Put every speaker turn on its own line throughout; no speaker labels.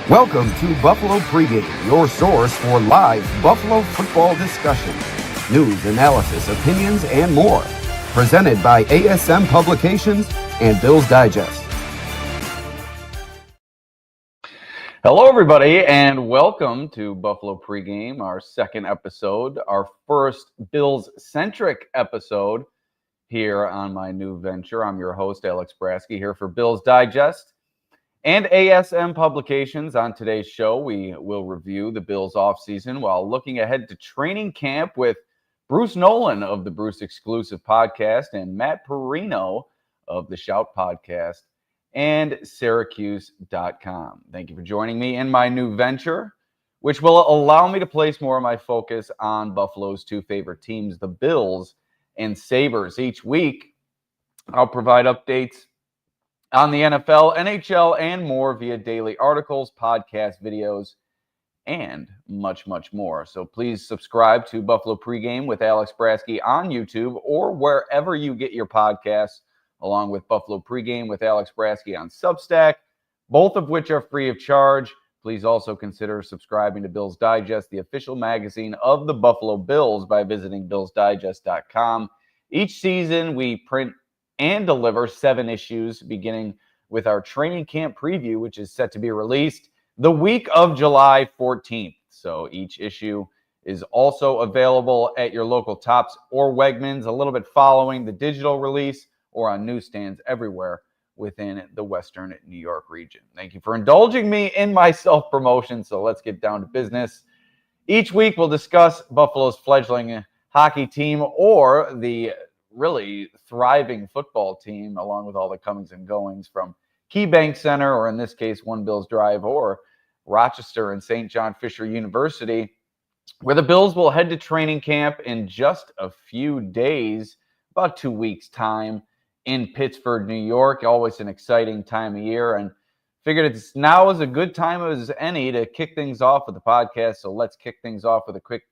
Welcome to Buffalo Pregame, your source for live Buffalo football discussion, news, analysis, opinions, and more. Presented by ASM Publications and Bills Digest.
Hello, everybody, and welcome to Buffalo Pregame, our second episode, our first Bills-centric episode here on my new venture. I'm your host, Alex Brasky, here for Bills Digest and ASM Publications. On today's show, we will review the Bills offseason while looking ahead to training camp with Bruce Nolan of the Bruce Exclusive Podcast and Matt Parrino of the Shout Podcast and Syracuse.com. Thank you for joining me in my new venture, which will allow me to place more of my focus on Buffalo's two favorite teams, the Bills and Sabres. Each week, I'll provide updates on the NFL, NHL, and more via daily articles, podcasts, videos, and much, much more. So please subscribe to Buffalo Pregame with Alex Brasky on YouTube or wherever you get your podcasts, along with Buffalo Pregame with Alex Brasky on Substack, both of which are free of charge. Please also consider subscribing to Bills Digest, the official magazine of the Buffalo Bills, by visiting billsdigest.com. Each season, we print and deliver 7 issues, beginning with our training camp preview, which is set to be released the week of July 14th. So each issue is also available at your local Tops or Wegmans, a little bit following the digital release, or on newsstands everywhere within the Western New York region. Thank you for indulging me in my self-promotion, so let's get down to business. Each week, we'll discuss Buffalo's fledgling hockey team or the really thriving football team, along with all the comings and goings from KeyBank Center, or in this case, One Bills Drive, or Rochester and St. John Fisher University, where the Bills will head to training camp in just a few days, about 2 weeks' time, in Pittsburgh, New York. Always an exciting time of year, and figured it's now as a good time as any to kick things off with the podcast. So let's kick things off with a quick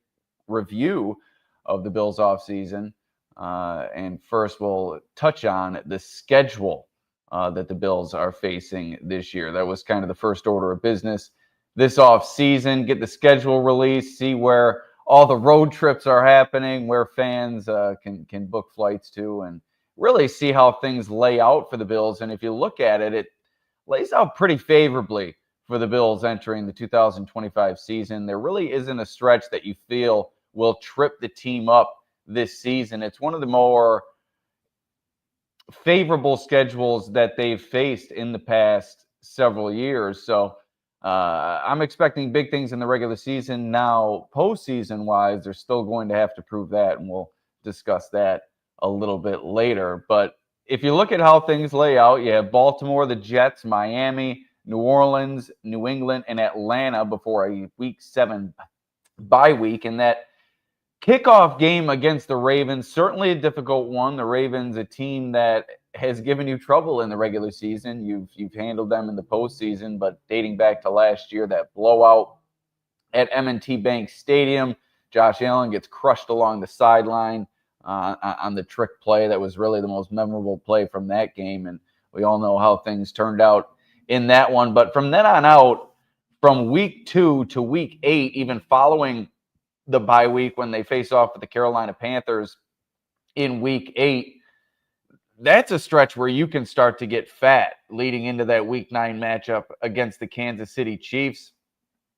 review of the Bills offseason. And first, we'll touch on the schedule that the Bills are facing this year. That was kind of the first order of business this offseason. Get the schedule released, see where all the road trips are happening, where fans can book flights to, and really see how things lay out for the Bills. And if you look at it, it lays out pretty favorably for the Bills entering the 2025 season. There really isn't a stretch that you feel will trip the team up this season. It's one of the more favorable schedules that they've faced in the past several years. So I'm expecting big things in the regular season. Now, postseason wise, they're still going to have to prove that, and we'll discuss that a little bit later. But if you look at how things lay out, you have Baltimore, the Jets, Miami, New Orleans, New England, and Atlanta before a week 7 bye week. And that kickoff game against the Ravens, certainly a difficult one. The Ravens, a team that has given you trouble in the regular season. You've handled them in the postseason, but dating back to last year, that blowout at M&T Bank Stadium, Josh Allen gets crushed along the sideline on the trick play. That was really the most memorable play from that game, and we all know how things turned out in that one. But from then on out, from week 2 to week 8, even following the bye week when they face off with the Carolina Panthers in week 8, that's a stretch where you can start to get fat leading into that week 9 matchup against the Kansas City Chiefs.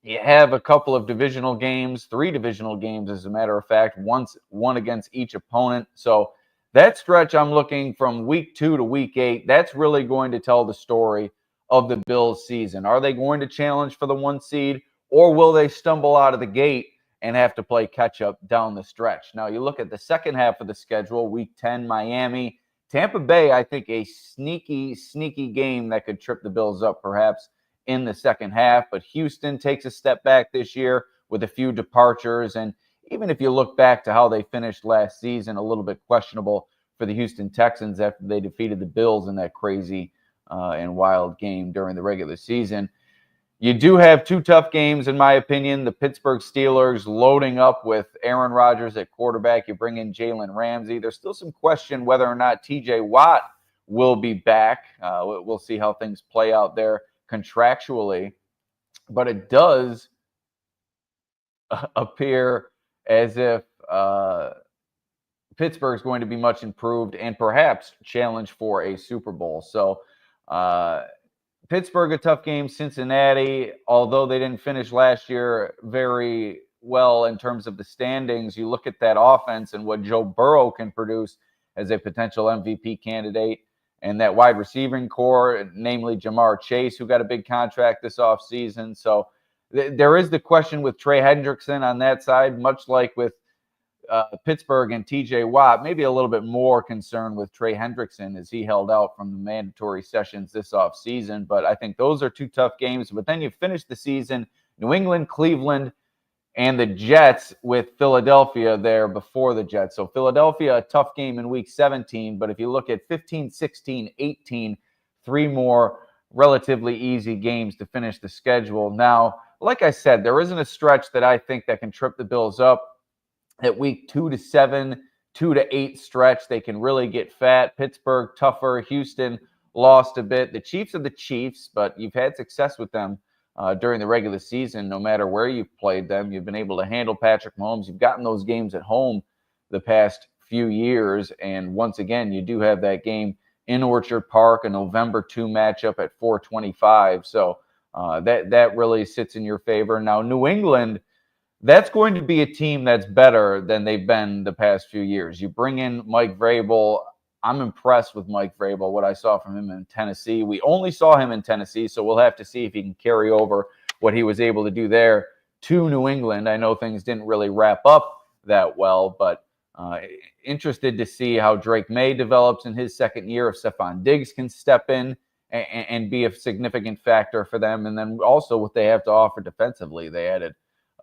You have a couple of divisional games, 3 divisional games, as a matter of fact, one against each opponent. So that stretch, I'm looking from week 2 to week 8, that's really going to tell the story of the Bills season. Are they going to challenge for the 1 seed, or will they stumble out of the gate and have to play catch-up down the stretch? Now, you look at the second half of the schedule, week 10, Miami. Tampa Bay, I think a sneaky game that could trip the Bills up perhaps in the second half. But Houston takes a step back this year with a few departures. And even if you look back to how they finished last season, a little bit questionable for the Houston Texans after they defeated the Bills in that crazy and wild game during the regular season. You do have 2 tough games, in my opinion. The Pittsburgh Steelers loading up with Aaron Rodgers at quarterback. You bring in Jalen Ramsey. There's still some question whether or not TJ Watt will be back. We'll see how things play out there contractually. but it does appear as if Pittsburgh's going to be much improved and perhaps challenge for a Super Bowl. So Pittsburgh, a tough game. Cincinnati, although they didn't finish last year very well in terms of the standings, you look at that offense and what Joe Burrow can produce as a potential MVP candidate, and that wide receiving core, namely Jamar Chase, who got a big contract this offseason. So there is the question with Trey Hendrickson on that side, much like with Pittsburgh and TJ Watt, maybe a little bit more concerned with Trey Hendrickson as he held out from the mandatory sessions this offseason. But I think those are two tough games. But then you finish the season, New England, Cleveland, and the Jets, with Philadelphia there before the Jets. So Philadelphia, a tough game in week 17. But if you look at 15, 16, 18, three more relatively easy games to finish the schedule. Now, like I said, there isn't a stretch that I think that can trip the Bills up. At week 2 to 7, 2 to 8 stretch, they can really get fat. Pittsburgh, tougher. Houston lost a bit. The Chiefs are the Chiefs, but you've had success with them during the regular season. No matter where you've played them, you've been able to handle Patrick Mahomes. You've gotten those games at home the past few years. And once again, you do have that game in Orchard Park, a November 2 matchup at 4:25. So that really sits in your favor. Now, New England, that's going to be a team that's better than they've been the past few years. You bring in Mike Vrabel. I'm impressed with Mike Vrabel, what I saw from him in Tennessee. We only saw him in Tennessee, so we'll have to see if he can carry over what he was able to do there to New England. I know things didn't really wrap up that well, but interested to see how Drake May develops in his second year, if Stephon Diggs can step in and be a significant factor for them. And then also what they have to offer defensively. They added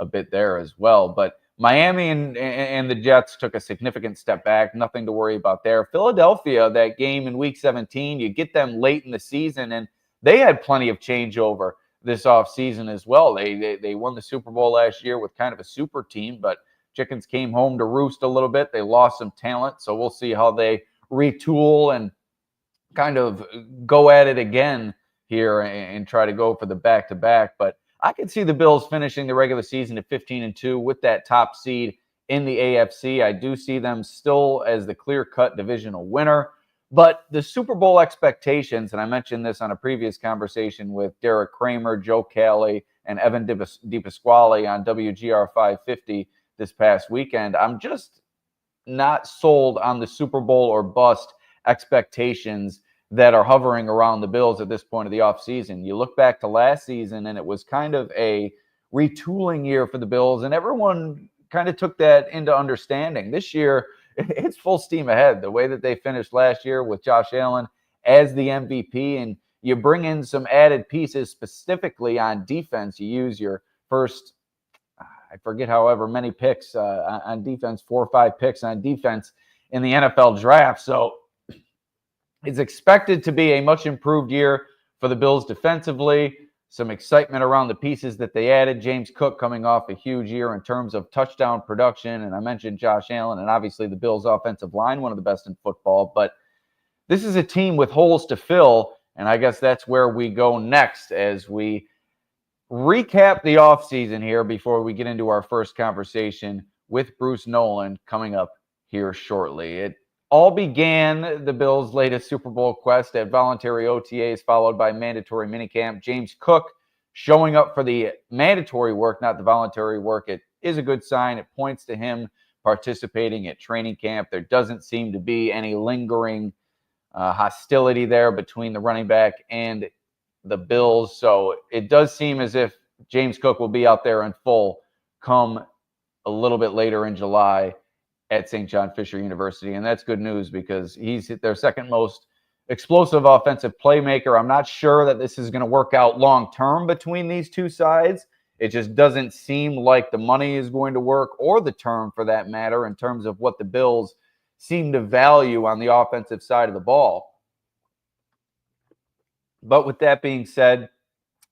a bit there as well. But Miami and the Jets took a significant step back. Nothing to worry about there. Philadelphia, that game in week 17, you get them late in the season, and they had plenty of changeover this offseason as well. They won the Super Bowl last year with kind of a super team, but chickens came home to roost a little bit. They lost some talent, so we'll see how they retool and kind of go at it again here and try to go for the back-to-back. But I could see the Bills finishing the regular season at 15-2 with that top seed in the AFC. I do see them still as the clear-cut divisional winner. But the Super Bowl expectations, and I mentioned this on a previous conversation with Derek Kramer, Joe Kelly, and Evan DePasquale on WGR 550 this past weekend, I'm just not sold on the Super Bowl or bust expectations that are hovering around the Bills at this point of the offseason. You look back to last season, and it was kind of a retooling year for the Bills, and everyone kind of took that into understanding. This year, it's full steam ahead. The way that they finished last year with Josh Allen as the MVP, and you bring in some added pieces specifically on defense. You use your first, I forget however many picks on defense, 4 or 5 picks on defense in the NFL draft. So it's expected to be a much improved year for the Bills defensively. Some excitement around the pieces that they added. James Cook coming off a huge year in terms of touchdown production. And I mentioned Josh Allen, and obviously the Bills' offensive line, one of the best in football. But this is a team with holes to fill, and I guess that's where we go next as we recap the offseason here before we get into our first conversation with Bruce Nolan coming up here shortly. It all began the Bills' latest Super Bowl quest at voluntary OTAs, followed by mandatory minicamp. James Cook showing up for the mandatory work, not the voluntary work. It is a good sign. It points to him participating at training camp. There doesn't seem to be any lingering hostility there between the running back and the Bills. So it does seem as if James Cook will be out there in full come a little bit later in July at St. John Fisher University. And that's good news because he's their second most explosive offensive playmaker. I'm not sure that this is going to work out long term between these two sides. It just doesn't seem like the money is going to work, or the term for that matter, in terms of what the Bills seem to value on the offensive side of the ball. But with that being said,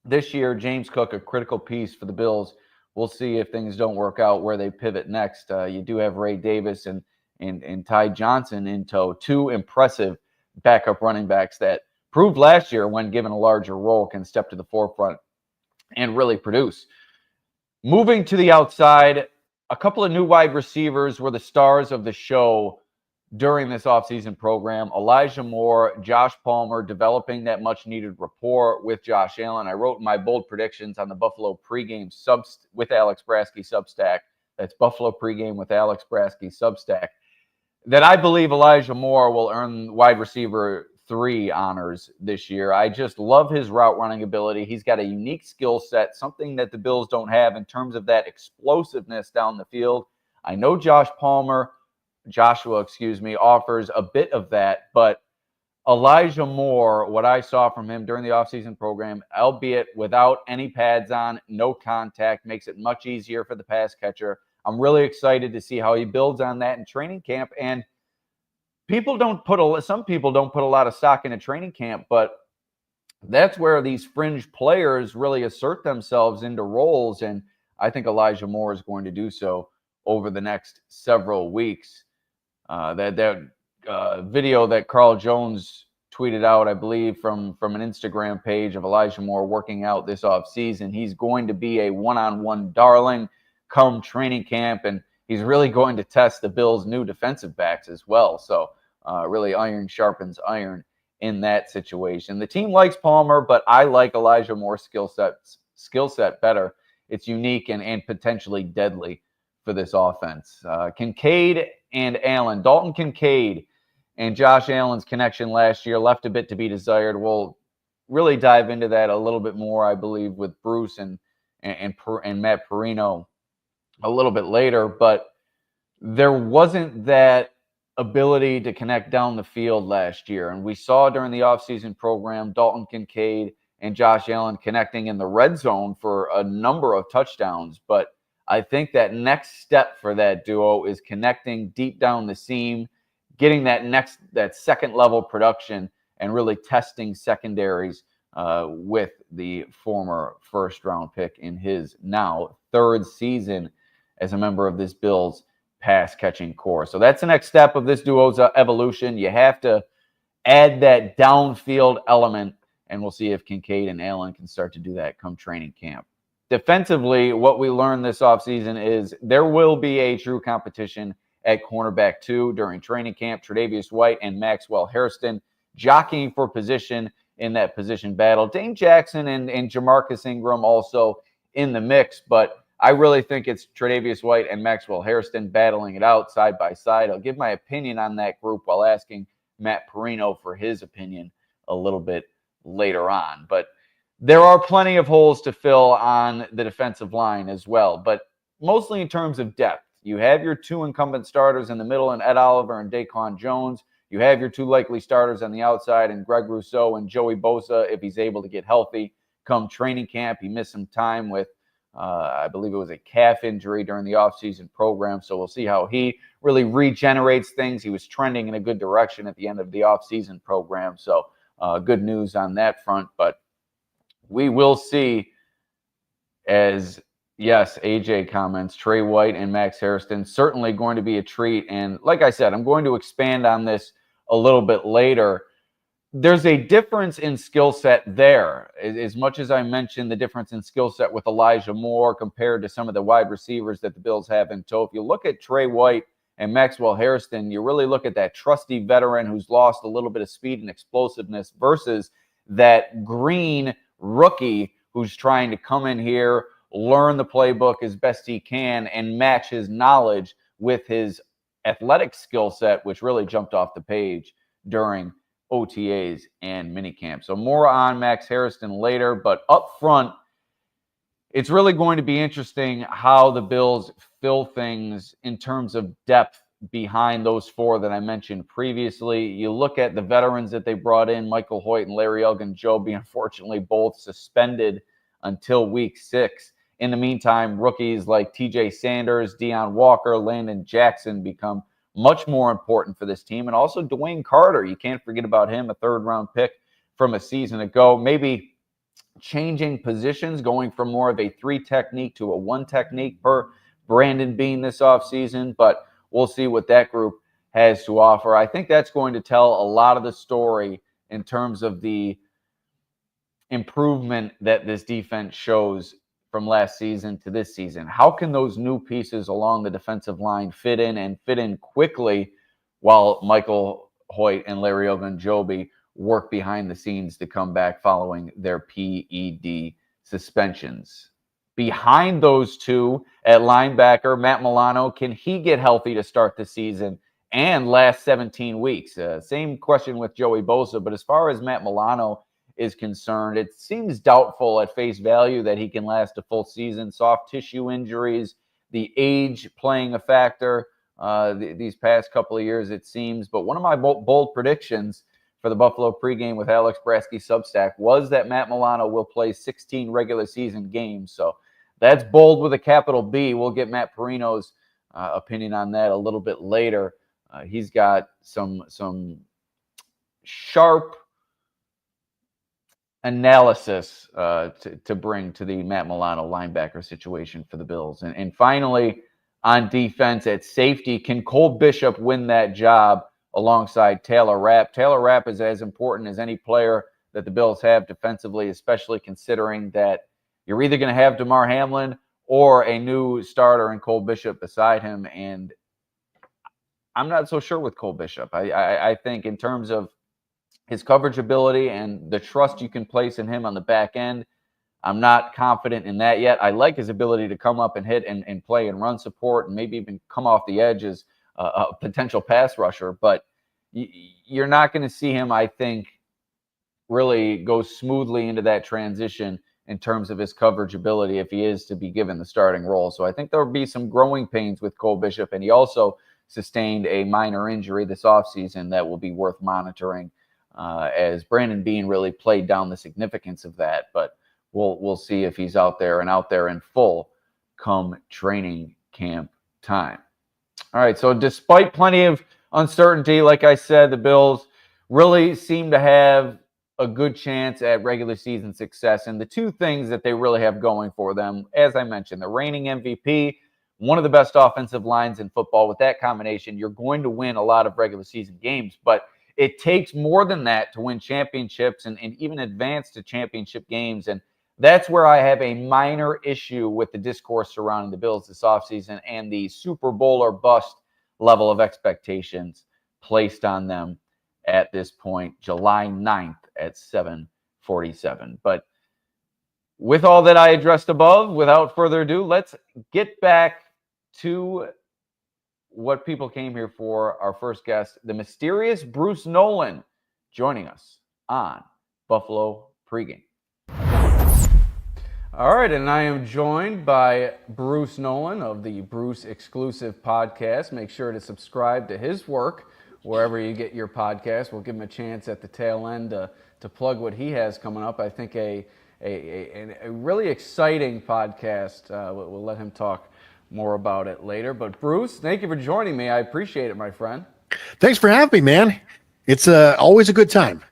this year, James Cook, a critical piece for the Bills. We'll see if things don't work out where they pivot next. You do have Ray Davis and Ty Johnson in tow, 2 impressive backup running backs that proved last year, when given a larger role, can step to the forefront and really produce. Moving to the outside, a couple of new wide receivers were the stars of the show during this offseason program. Elijah Moore, Josh Palmer, developing that much-needed rapport with Josh Allen. I wrote my bold predictions on the Buffalo Pregame with Alex Brasky Substack. That's Buffalo Pregame with Alex Brasky Substack. That I believe Elijah Moore will earn wide receiver 3 honors this year. I just love his route running ability. He's got a unique skill set, something that the Bills don't have in terms of that explosiveness down the field. I know Joshua, offers a bit of that, but Elijah Moore, what I saw from him during the offseason program, albeit without any pads on, no contact, makes it much easier for the pass catcher. I'm really excited to see how he builds on that in training camp. And some people don't put a lot of stock into training camp, but that's where these fringe players really assert themselves into roles. And I think Elijah Moore is going to do so over the next several weeks. That video that Carl Jones tweeted out, I believe, from an Instagram page of Elijah Moore working out this offseason. He's going to be a one-on-one darling come training camp, and he's really going to test the Bills' new defensive backs as well. So really iron sharpens iron in that situation. The team likes Palmer, but I like Elijah Moore's skill set better. It's unique and potentially deadly for this offense. Kincaid and Allen. Dalton Kincaid and Josh Allen's connection last year left a bit to be desired. We'll really dive into that a little bit more, I believe, with Bruce and Matt Parrino a little bit later. But there wasn't that ability to connect down the field last year. And we saw during the offseason program, Dalton Kincaid and Josh Allen connecting in the red zone for a number of touchdowns. But I think that next step for that duo is connecting deep down the seam, getting that second level production, and really testing secondaries with the former first round pick in his now 3rd season as a member of this Bills pass catching core. So that's the next step of this duo's evolution. You have to add that downfield element, and we'll see if Kincaid and Allen can start to do that come training camp. Defensively, what we learned this offseason is there will be a true competition at cornerback 2 during training camp. Tre'Davious White and Maxwell Hairston jockeying for position in that position battle. Dane Jackson and Jamarcus Ingram also in the mix, but I really think it's Tre'Davious White and Maxwell Hairston battling it out side by side. I'll give my opinion on that group while asking Matt Parrino for his opinion a little bit later on. But there are plenty of holes to fill on the defensive line as well, but mostly in terms of depth. You have your 2 incumbent starters in the middle in Ed Oliver and Daquan Jones. You have your 2 likely starters on the outside in Greg Rousseau and Joey Bosa if he's able to get healthy come training camp. He missed some time with, I believe it was a calf injury during the offseason program, so we'll see how he really regenerates things. He was trending in a good direction at the end of the offseason program, so good news on that front. But we will see, as yes, AJ comments, Trey White and Max Hairston certainly going to be a treat. And like I said, I'm going to expand on this a little bit later. There's a difference in skill set there. As much as I mentioned the difference in skill set with Elijah Moore compared to some of the wide receivers that the Bills have in tow, if you look at Trey White and Maxwell Hairston, you really look at that trusty veteran who's lost a little bit of speed and explosiveness versus that green rookie who's trying to come in here, learn the playbook as best he can, and match his knowledge with his athletic skill set, which really jumped off the page during OTAs and minicamp. So more on Max Hairston later, but up front, it's really going to be interesting how the Bills fill things in terms of depth behind those 4 that I mentioned previously. You look at the veterans that they brought in, Michael Hoyt and Larry Elgin-Joby, unfortunately both suspended until week 6. In the meantime, rookies like TJ Sanders, Deion Walker, Landon Jackson become much more important for this team. And also Dwayne Carter, you can't forget about him, a 3rd-round pick from a season ago. Maybe changing positions, going from more of a 3 technique to a 1 technique per Brandon Beane this offseason. But we'll see what that group has to offer. I think that's going to tell a lot of the story in terms of the improvement that this defense shows from last season to this season. How can those new pieces along the defensive line fit in quickly while Michael Hoyt and Larry Ogunjobi work behind the scenes to come back following their PED suspensions? Behind those two at linebacker, Matt Milano, can he get healthy to start the season and last 17 weeks? Same question with Joey Bosa, but as far as Matt Milano is concerned, it seems doubtful at face value that he can last a full season. Soft tissue injuries, the age playing a factor these past couple of years, it seems. But one of my bold predictions for the Buffalo Pregame with Alex Brasky Substack was that Matt Milano will play 16 regular season games. So that's bold with a capital B. We'll get Matt Parrino's opinion on that a little bit later. He's got some sharp analysis to bring to the Matt Milano linebacker situation for the Bills. And finally, on defense at safety, can Cole Bishop win that job alongside Taylor Rapp? Taylor Rapp is as important as any player that the Bills have defensively, especially considering that you're either going to have DeMar Hamlin or a new starter in Cole Bishop beside him. And I'm not so sure with Cole Bishop. I think in terms of his coverage ability and the trust you can place in him on the back end, I'm not confident in that yet. I like his ability to come up and hit and play and run support and maybe even come off the edge as a potential pass rusher. But you're not going to see him, I think, really go smoothly into that transition in terms of his coverage ability if he is to be given the starting role. So I think there will be some growing pains with Cole Bishop, and he also sustained a minor injury this offseason that will be worth monitoring as Brandon Beane really played down the significance of that. But we'll see if he's out there in full come training camp time. All right, so despite plenty of uncertainty, like I said, the Bills really seem to have a good chance at regular season success. And the two things that they really have going for them, as I mentioned, the reigning MVP, one of the best offensive lines in football. With that combination, you're going to win a lot of regular season games. But it takes more than that to win championships and even advance to championship games. And that's where I have a minor issue with the discourse surrounding the Bills this offseason and the Super Bowl or bust level of expectations placed on them at this point, July 9th at 7:47. But with all that I addressed above, without further ado, let's get back to what people came here for. Our first guest, the mysterious Bruce Nolan, joining us on Buffalo Pregame. All right, and I am joined by Bruce Nolan of the Bruce Exclusive Podcast. Make sure to subscribe to his work wherever you get your podcast. We'll give him a chance at the tail end to plug what he has coming up. I think a really exciting podcast. We'll let him talk more about it later. But Bruce, thank you for joining me. I appreciate it, my friend.
Thanks for having me, man. It's always a good time.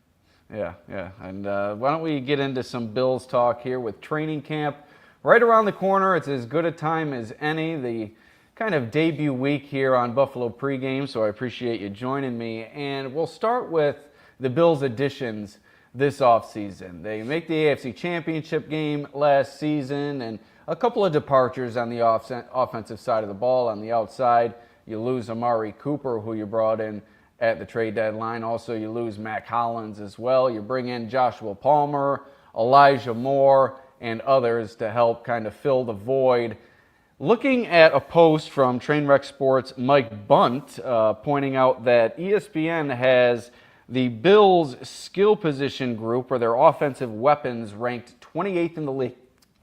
Yeah. And why don't we get into some Bills talk here with training camp right around the corner. It's as good a time as any, the kind of debut week here on Buffalo Pregame, so I appreciate you joining me. And we'll start with the Bills' additions this offseason. They make the AFC Championship game last season, and a couple of departures on the offensive side of the ball. On the outside, you lose Amari Cooper, who you brought in at the trade deadline. Also, you lose Mac Hollins as well. You bring in Joshua Palmer, Elijah Moore, and others to help kind of fill the void. Looking at a post from Trainwreck Sports' Mike Bunt pointing out that ESPN has the Bills' skill position group, or their offensive weapons, ranked 28th in the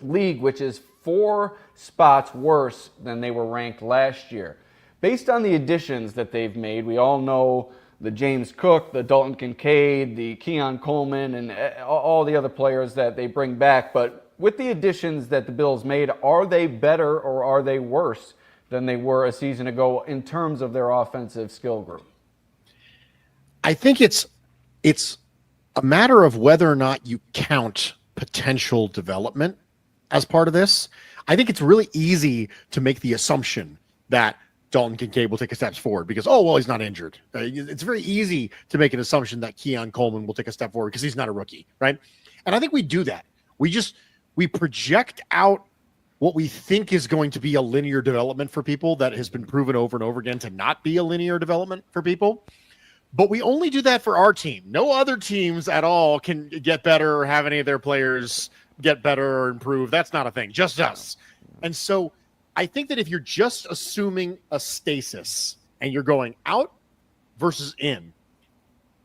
league, which is 4 spots worse than they were ranked last year. Based on the additions that they've made, we all know the James Cook, the Dalton Kincaid, the Keon Coleman, and all the other players that they bring back. But with the additions that the Bills made, are they better or are they worse than they were a season ago in terms of their offensive skill group?
I think it's a matter of whether or not you count potential development as part of this. I think it's really easy to make the assumption that Dalton Kincaid will take a step forward because, he's not injured. It's very easy to make an assumption that Keon Coleman will take a step forward because he's not a rookie, right? And I think we do that. We project out what we think is going to be a linear development for people that has been proven over and over again to not be a linear development for people. But we only do that for our team. No other teams at all can get better or have any of their players get better or improve. That's not a thing, just us. And so I think that if you're just assuming a stasis and you're going out versus in,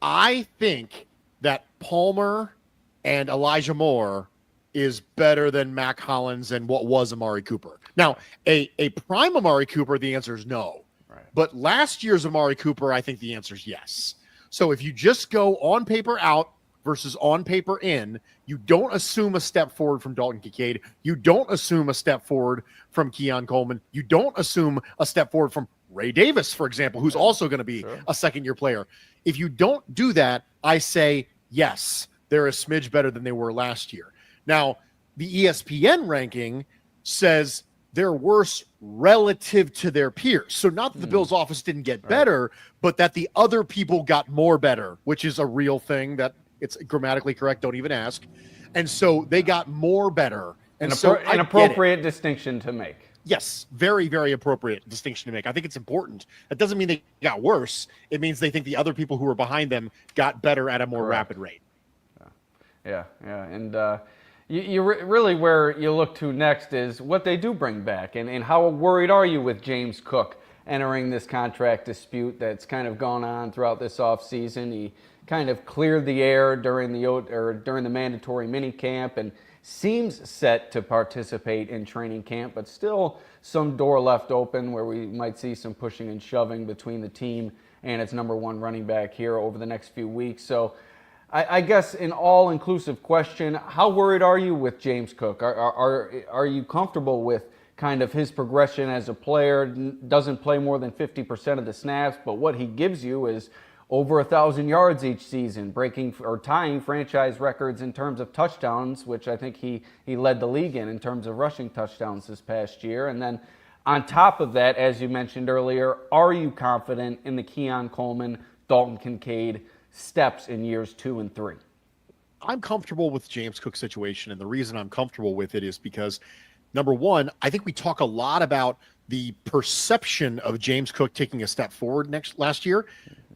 I think that Palmer and Elijah Moore is better than Mac Hollins and what was Amari Cooper. Now, a prime Amari Cooper, the answer is no. Right. But last year's Amari Cooper, I think the answer is yes. So if you just go on paper out versus on paper in, you don't assume a step forward from Dalton Kincaid. You don't assume a step forward from Keon Coleman. You don't assume a step forward from Ray Davis, for example, who's also going to be a second-year player. If you don't do that, I say, yes, they're a smidge better than they were last year. Now, the ESPN ranking says they're worse relative to their peers. So not that the Bills office didn't get better, but that the other people got more better, which is a real thing that it's grammatically correct. Don't even ask. And so they got more better. And so
an appropriate distinction to make.
Yes, very, very appropriate distinction to make. I think it's important. That doesn't mean they got worse. It means they think the other people who were behind them got better at a more rapid rate.
Yeah. And you really where you look to next is what they do bring back. And how worried are you with James Cook entering this contract dispute that's kind of gone on throughout this offseason? He kind of cleared the air during the mandatory mini camp and seems set to participate in training camp, but still some door left open where we might see some pushing and shoving between the team and its number one running back here over the next few weeks. So I guess an all-inclusive question, how worried are you with James Cook? Are you comfortable with kind of his progression as a player? Doesn't play more than 50% of the snaps, but what he gives you is over 1,000 yards each season, breaking or tying franchise records in terms of touchdowns, which I think he led the league in terms of rushing touchdowns this past year. And then on top of that, as you mentioned earlier, are you confident in the Keon Coleman, Dalton Kincaid steps in years 2 and 3?
I'm comfortable with James Cook's situation, and the reason I'm comfortable with it is because, number one, I think we talk a lot about the perception of James Cook taking a step forward last year.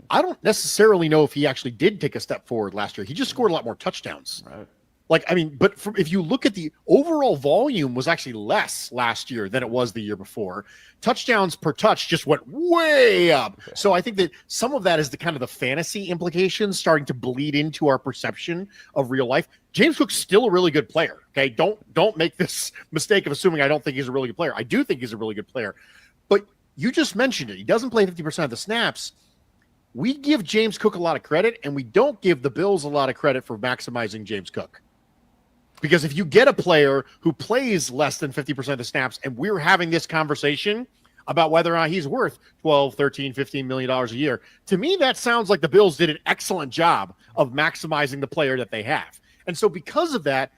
I don't necessarily know if he actually did take a step forward last year. He just scored a lot more touchdowns. Right. But if you look at the overall volume was actually less last year than it was the year before. Touchdowns per touch just went way up. Okay. So I think that some of that is the kind of the fantasy implications starting to bleed into our perception of real life. James Cook's still a really good player. Okay. Don't make this mistake of assuming I don't think he's a really good player. I do think he's a really good player, but you just mentioned it. He doesn't play 50% of the snaps. We give James Cook a lot of credit, and we don't give the Bills a lot of credit for maximizing James Cook. Because if you get a player who plays less than 50% of the snaps, and we're having this conversation about whether or not he's worth $12, $13, $15 million a year, to me, that sounds like the Bills did an excellent job of maximizing the player that they have. And so because of that,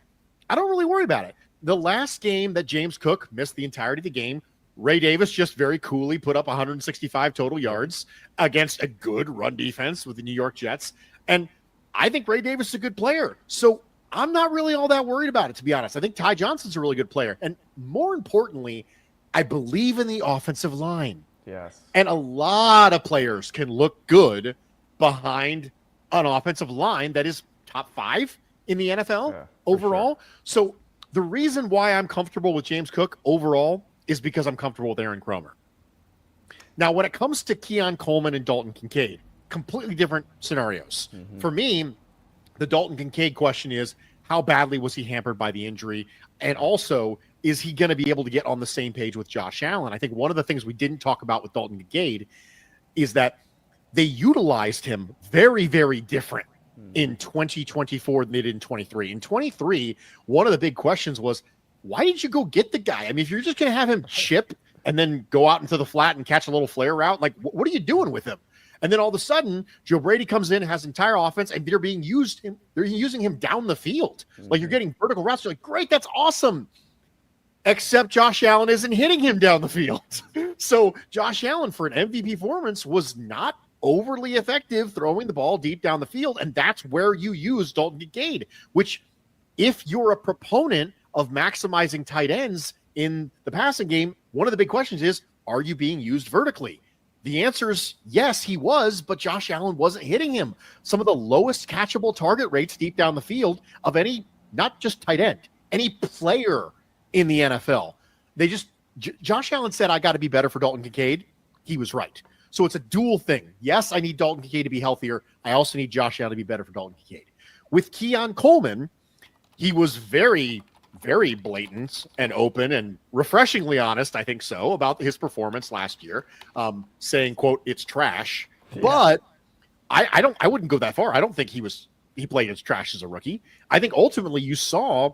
I don't really worry about it. The last game that James Cook missed the entirety of the game, Ray Davis just very coolly put up 165 total yards against a good run defense with the New York Jets. And I think Ray Davis is a good player. So I'm not really all that worried about it, to be honest. I think Ty Johnson's a really good player. And more importantly, I believe in the offensive line.
Yes.
And a lot of players can look good behind an offensive line that is top 5 in the NFL overall. Sure. So the reason why I'm comfortable with James Cook overall is because I'm comfortable with Aaron Cromer. Now, when it comes to Keon Coleman and Dalton Kincaid, completely different scenarios. Mm-hmm. For me, the Dalton Kincaid question is, how badly was he hampered by the injury? And also, is he going to be able to get on the same page with Josh Allen? I think one of the things we didn't talk about with Dalton Kincaid is that they utilized him very, very different in 2024 than they did in 23. In 23, one of the big questions was, why did you go get the guy? I mean, if you're just going to have him chip and then go out into the flat and catch a little flare route, like, what are you doing with him? And then all of a sudden, Joe Brady comes in, has entire offense, and they're using him down the field. Mm-hmm. Like, you're getting vertical routes. You're like, great, that's awesome. Except Josh Allen isn't hitting him down the field. So Josh Allen, for an MVP performance, was not overly effective throwing the ball deep down the field, and that's where you use Dalton Kincaid, which if you're a proponent of maximizing tight ends in the passing game, one of the big questions is, are you being used vertically? The answer is yes, he was, but Josh Allen wasn't hitting him. Some of the lowest catchable target rates deep down the field of any, not just tight end, any player in the NFL. Josh Allen said, I got to be better for Dalton Kincaid. He was right. So it's a dual thing. Yes, I need Dalton Kincaid to be healthier. I also need Josh Allen to be better for Dalton Kincaid. With Keon Coleman, he was very, very blatant and open and refreshingly honest, I think so, about his performance last year, saying, quote, it's trash. Yeah. But I wouldn't go that far. I don't think he played as trash as a rookie. I think ultimately you saw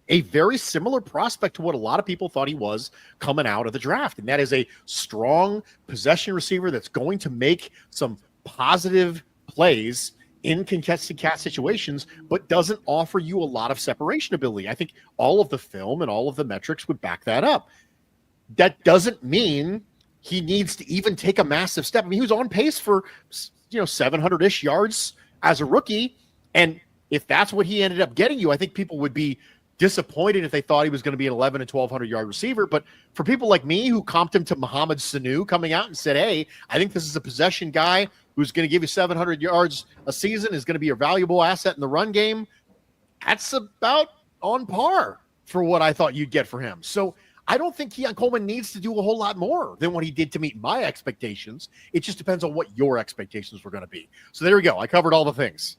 a very similar prospect to what a lot of people thought he was coming out of the draft. And that is a strong possession receiver that's going to make some positive plays in contested catch situations, but doesn't offer you a lot of separation ability. I think all of the film and all of the metrics would back that up. That doesn't mean he needs to even take a massive step. I mean, he was on pace for, 700-ish yards as a rookie. And if that's what he ended up getting you, I think people would be disappointed if they thought he was going to be an 11 and 1,200-yard receiver. But for people like me who comped him to Mohamed Sanu coming out and said, hey, I think this is a possession guy who's going to give you 700 yards a season, is going to be a valuable asset in the run game, that's about on par for what I thought you'd get for him. So I don't think Keon Coleman needs to do a whole lot more than what he did to meet my expectations. It just depends on what your expectations were going to be. So there we go. I covered all the things.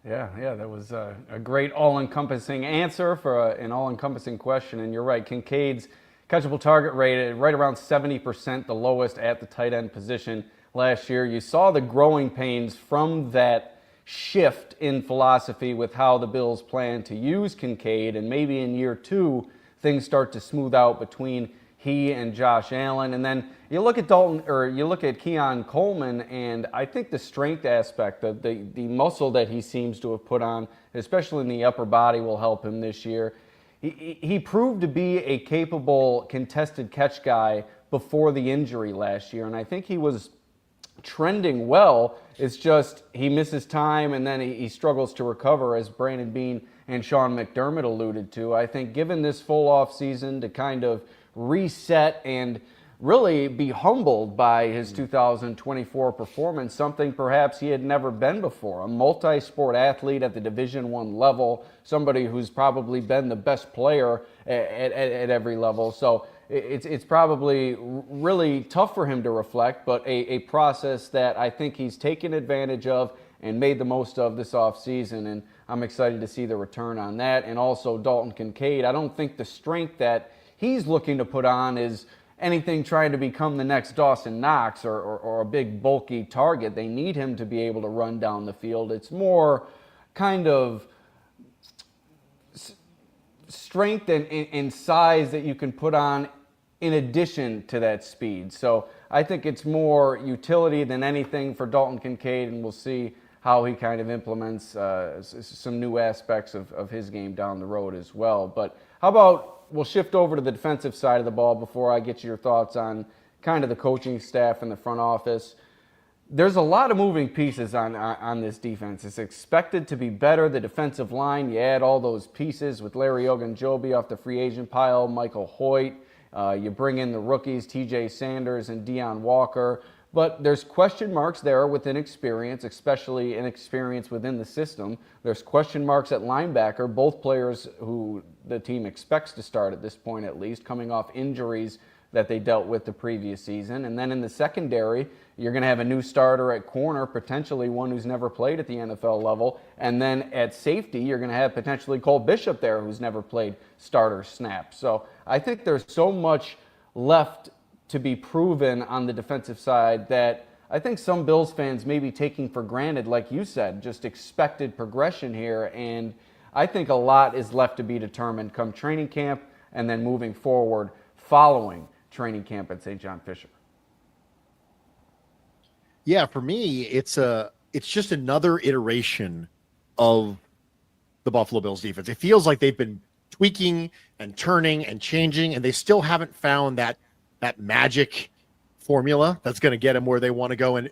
Yeah, that was a great all-encompassing answer for an all-encompassing question. And you're right, Kincaid's catchable target rate right around 70%, the lowest at the tight end position last year. You saw the growing pains from that shift in philosophy with how the Bills plan to use Kincaid, and maybe in year 2, things start to smooth out between he and Josh Allen. And then you look at Keon Coleman, and I think the strength aspect, the muscle that he seems to have put on, especially in the upper body, will help him this year. He proved to be a capable contested catch guy before the injury last year, and I think he was trending well. It's just he misses time, and then he struggles to recover, as Brandon Beane and Sean McDermott alluded to. I think given this full off season to kind of reset and really be humbled by his 2024 performance, something perhaps he had never been before. A multi-sport athlete at the Division I level, somebody who's probably been the best player at every level. So it's probably really tough for him to reflect, but a process that I think he's taken advantage of and made the most of this offseason. And I'm excited to see the return on that. And also Dalton Kincaid, I don't think the strength that he's looking to put on is anything trying to become the next Dawson Knox or a big bulky target. They need him to be able to run down the field. It's more kind of strength and size that you can put on in addition to that speed. So I think it's more utility than anything for Dalton Kincaid, and we'll see how he kind of implements some new aspects of his game down the road as well. But how about we'll shift over to the defensive side of the ball before I get your thoughts on kind of the coaching staff and the front office. There's a lot of moving pieces on this defense. It's expected to be better. The defensive line, you add all those pieces with Larry Ogunjobi off the free agent pile, Michael Hoyt. You bring in the rookies, TJ Sanders and Deion Walker. But there's question marks there with inexperience, especially inexperience within the system. There's question marks at linebacker, both players who the team expects to start at this point at least, coming off injuries that they dealt with the previous season. And then in the secondary, you're going to have a new starter at corner, potentially one who's never played at the NFL level. And then at safety, you're going to have potentially Cole Bishop there, who's never played starter snaps. So I think there's so much left to be proven on the defensive side that I think some Bills fans may be taking for granted, like you said, just expected progression here. And I think a lot is left to be determined come training camp and then moving forward following training camp at St. John Fisher.
Yeah, for me, it's just another iteration of the Buffalo Bills defense. It feels like they've been tweaking and turning and changing, and they still haven't found that magic formula that's going to get them where they want to go and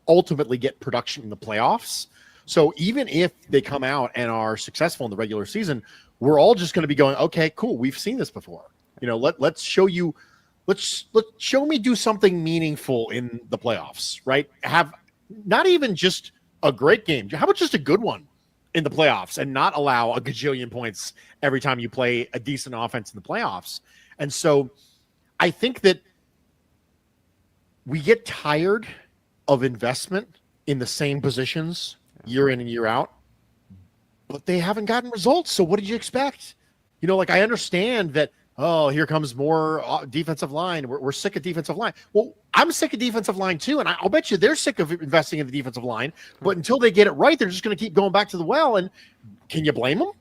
ultimately get production in the playoffs. So even if they come out and are successful in the regular season, we're all just going to be going, okay, cool. We've seen this before. Let's show you, let's show me do something meaningful in the playoffs, right? Have not even just a great game. How about just a good one in the playoffs and not allow a gajillion points every time you play a decent offense in the playoffs? And so I think that we get tired of investment in the same positions year in and year out, but they haven't gotten results. So what did you expect? I understand that, oh, here comes more defensive line. We're sick of defensive line. Well, I'm sick of defensive line too, and I'll bet you they're sick of investing in the defensive line. But until they get it right, they're just going to keep going back to the well. And can you blame them?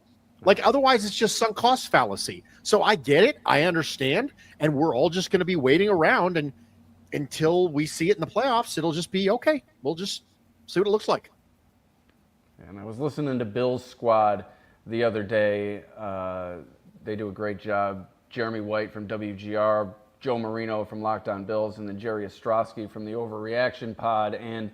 Otherwise, it's just sunk cost fallacy. So I get it. I understand. And we're all just going to be waiting around. And until we see it in the playoffs, it'll just be, okay, we'll just see what it looks like.
And I was listening to Bill's Squad the other day. They do a great job. Jeremy White from WGR, Joe Marino from Locked On Bills, and then Jerry Ostrowski from the Overreaction Pod. And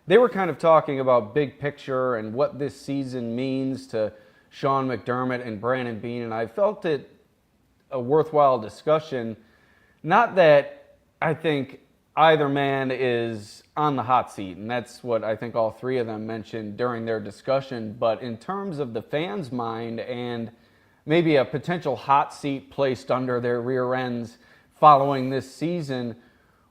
they were kind of talking about big picture and what this season means to Sean McDermott and Brandon Beane. And I felt it a worthwhile discussion. Not that I think either man is on the hot seat, and that's what I think all three of them mentioned during their discussion. But in terms of the fans' mind and maybe a potential hot seat placed under their rear ends following this season,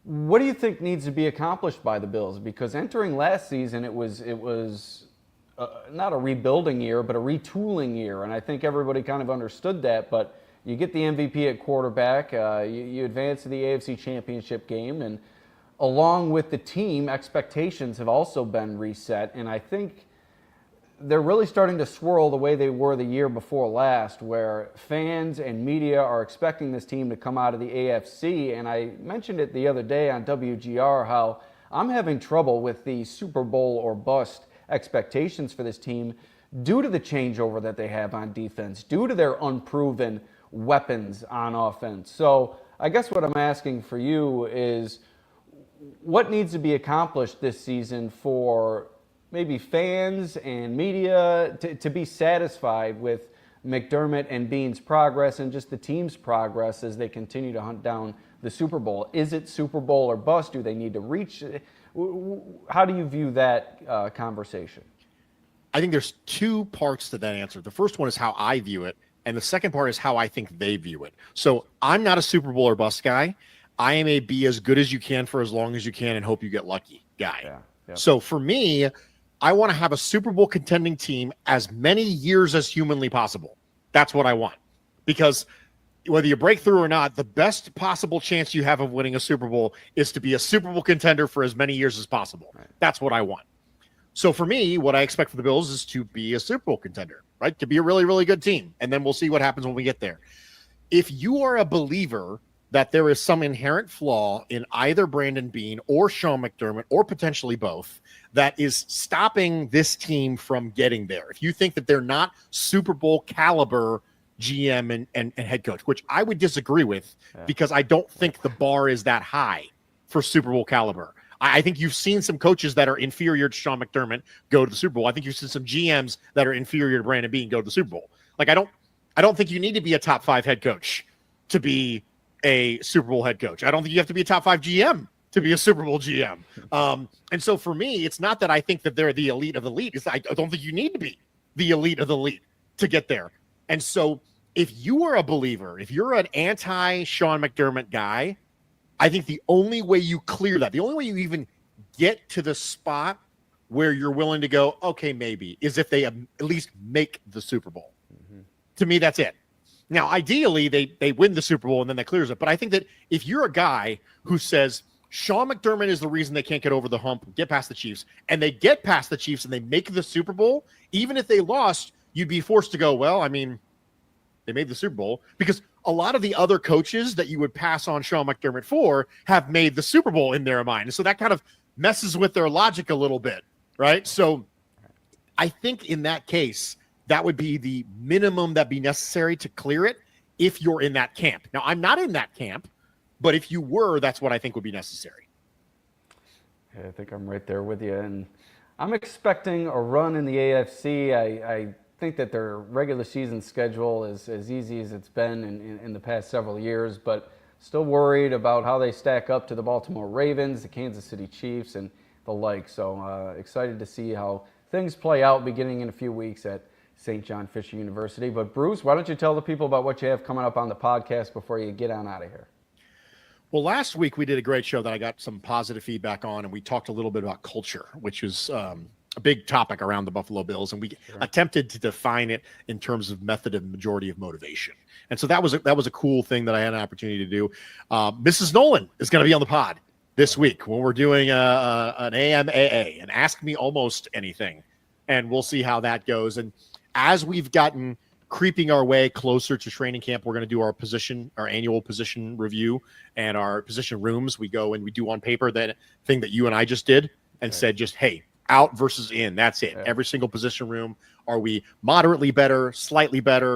what do you think needs to be accomplished by the Bills? Because entering last season, it was not a rebuilding year, but a retooling year, and I think everybody kind of understood that. But you get the MVP at quarterback, you advance to the AFC Championship game, and along with the team, expectations have also been reset, and I think they're really starting to swirl the way they were the year before last, where fans and media are expecting this team to come out of the AFC. And I mentioned it the other day on WGR how I'm having trouble with the Super Bowl or bust expectations for this team due to the changeover that they have on defense, due to their unproven weapons on offense. So I guess what I'm asking for you is, what needs to be accomplished this season for maybe fans and media to be satisfied with McDermott and Beane's progress and just the team's progress as they continue to hunt down the Super Bowl? Is it Super Bowl or bust? Do they need to reach? How do you view that conversation?
I think there's two parts to that answer. The first one is how I view it, and the second part is how I think they view it. So I'm not a Super Bowl or bust guy. I am a be as good as you can for as long as you can and hope you get lucky guy. Yeah. So for me, I want to have a Super Bowl contending team as many years as humanly possible. That's what I want. Because whether you break through or not, the best possible chance you have of winning a Super Bowl is to be a Super Bowl contender for as many years as possible. Right. That's what I want. So for me, what I expect for the Bills is to be a Super Bowl contender, right? To be a really, really good team. And then we'll see what happens when we get there. If you are a believer that there is some inherent flaw in either Brandon Beane or Sean McDermott, or potentially both, that is stopping this team from getting there, if you think that they're not Super Bowl caliber GM and head coach, which I would disagree with, because I don't think the bar is that high for Super Bowl caliber. I think you've seen some coaches that are inferior to Sean McDermott go to the Super Bowl. I think you've seen some GMs that are inferior to Brandon Beane go to the Super Bowl. I don't think you need to be a top 5 head coach to be a Super Bowl head coach. I don't think you have to be a top 5 GM to be a Super Bowl GM. And so for me, it's not that I think that they're the elite of the elite. I don't think you need to be the elite of the elite to get there. And so if you are a believer, if you're an anti-Sean McDermott guy, I think the only way you clear that, the only way you even get to the spot where you're willing to go, okay, maybe, is if they at least make the Super Bowl. Mm-hmm. To me, that's it. Now, ideally, they win the Super Bowl and then that clears it. But I think that if you're a guy who says Sean McDermott is the reason they can't get over the hump, get past the Chiefs, and they get past the Chiefs and they make the Super Bowl, even if they lost, you'd be forced to go, well, I mean, they made the Super Bowl, because a lot of the other coaches that you would pass on Sean McDermott for have made the Super Bowl in their mind. And so that kind of messes with their logic a little bit, right? So I think in that case, that would be the minimum that'd be necessary to clear it if you're in that camp. Now, I'm not in that camp, but if you were, that's what I think would be necessary.
Yeah, I think I'm right there with you. And I'm expecting a run in the AFC. I think that their regular season schedule is as easy as it's been in the past several years, but still worried about how they stack up to the Baltimore Ravens, the Kansas City Chiefs, and the like. So excited to see how things play out beginning in a few weeks at St. John Fisher University. But Bruce, why don't you tell the people about what you have coming up on the podcast before you get on out of here?
Well, last week we did a great show that I got some positive feedback on, and we talked a little bit about culture, which is a big topic around the Buffalo Bills, and we attempted to define it in terms of method and majority of motivation. And so that was a cool thing that I had an opportunity to do. Mrs. Nolan is going to be on the pod this week when we're doing an AMAA, an Ask Me Almost Anything, and we'll see how that goes. And as we've gotten creeping our way closer to training camp, we're going to do our annual position review and our position rooms. We go and we do on paper that thing that you and I just did and said, just, hey, out versus in. That's it. Yeah. Every single position room. Are we moderately better,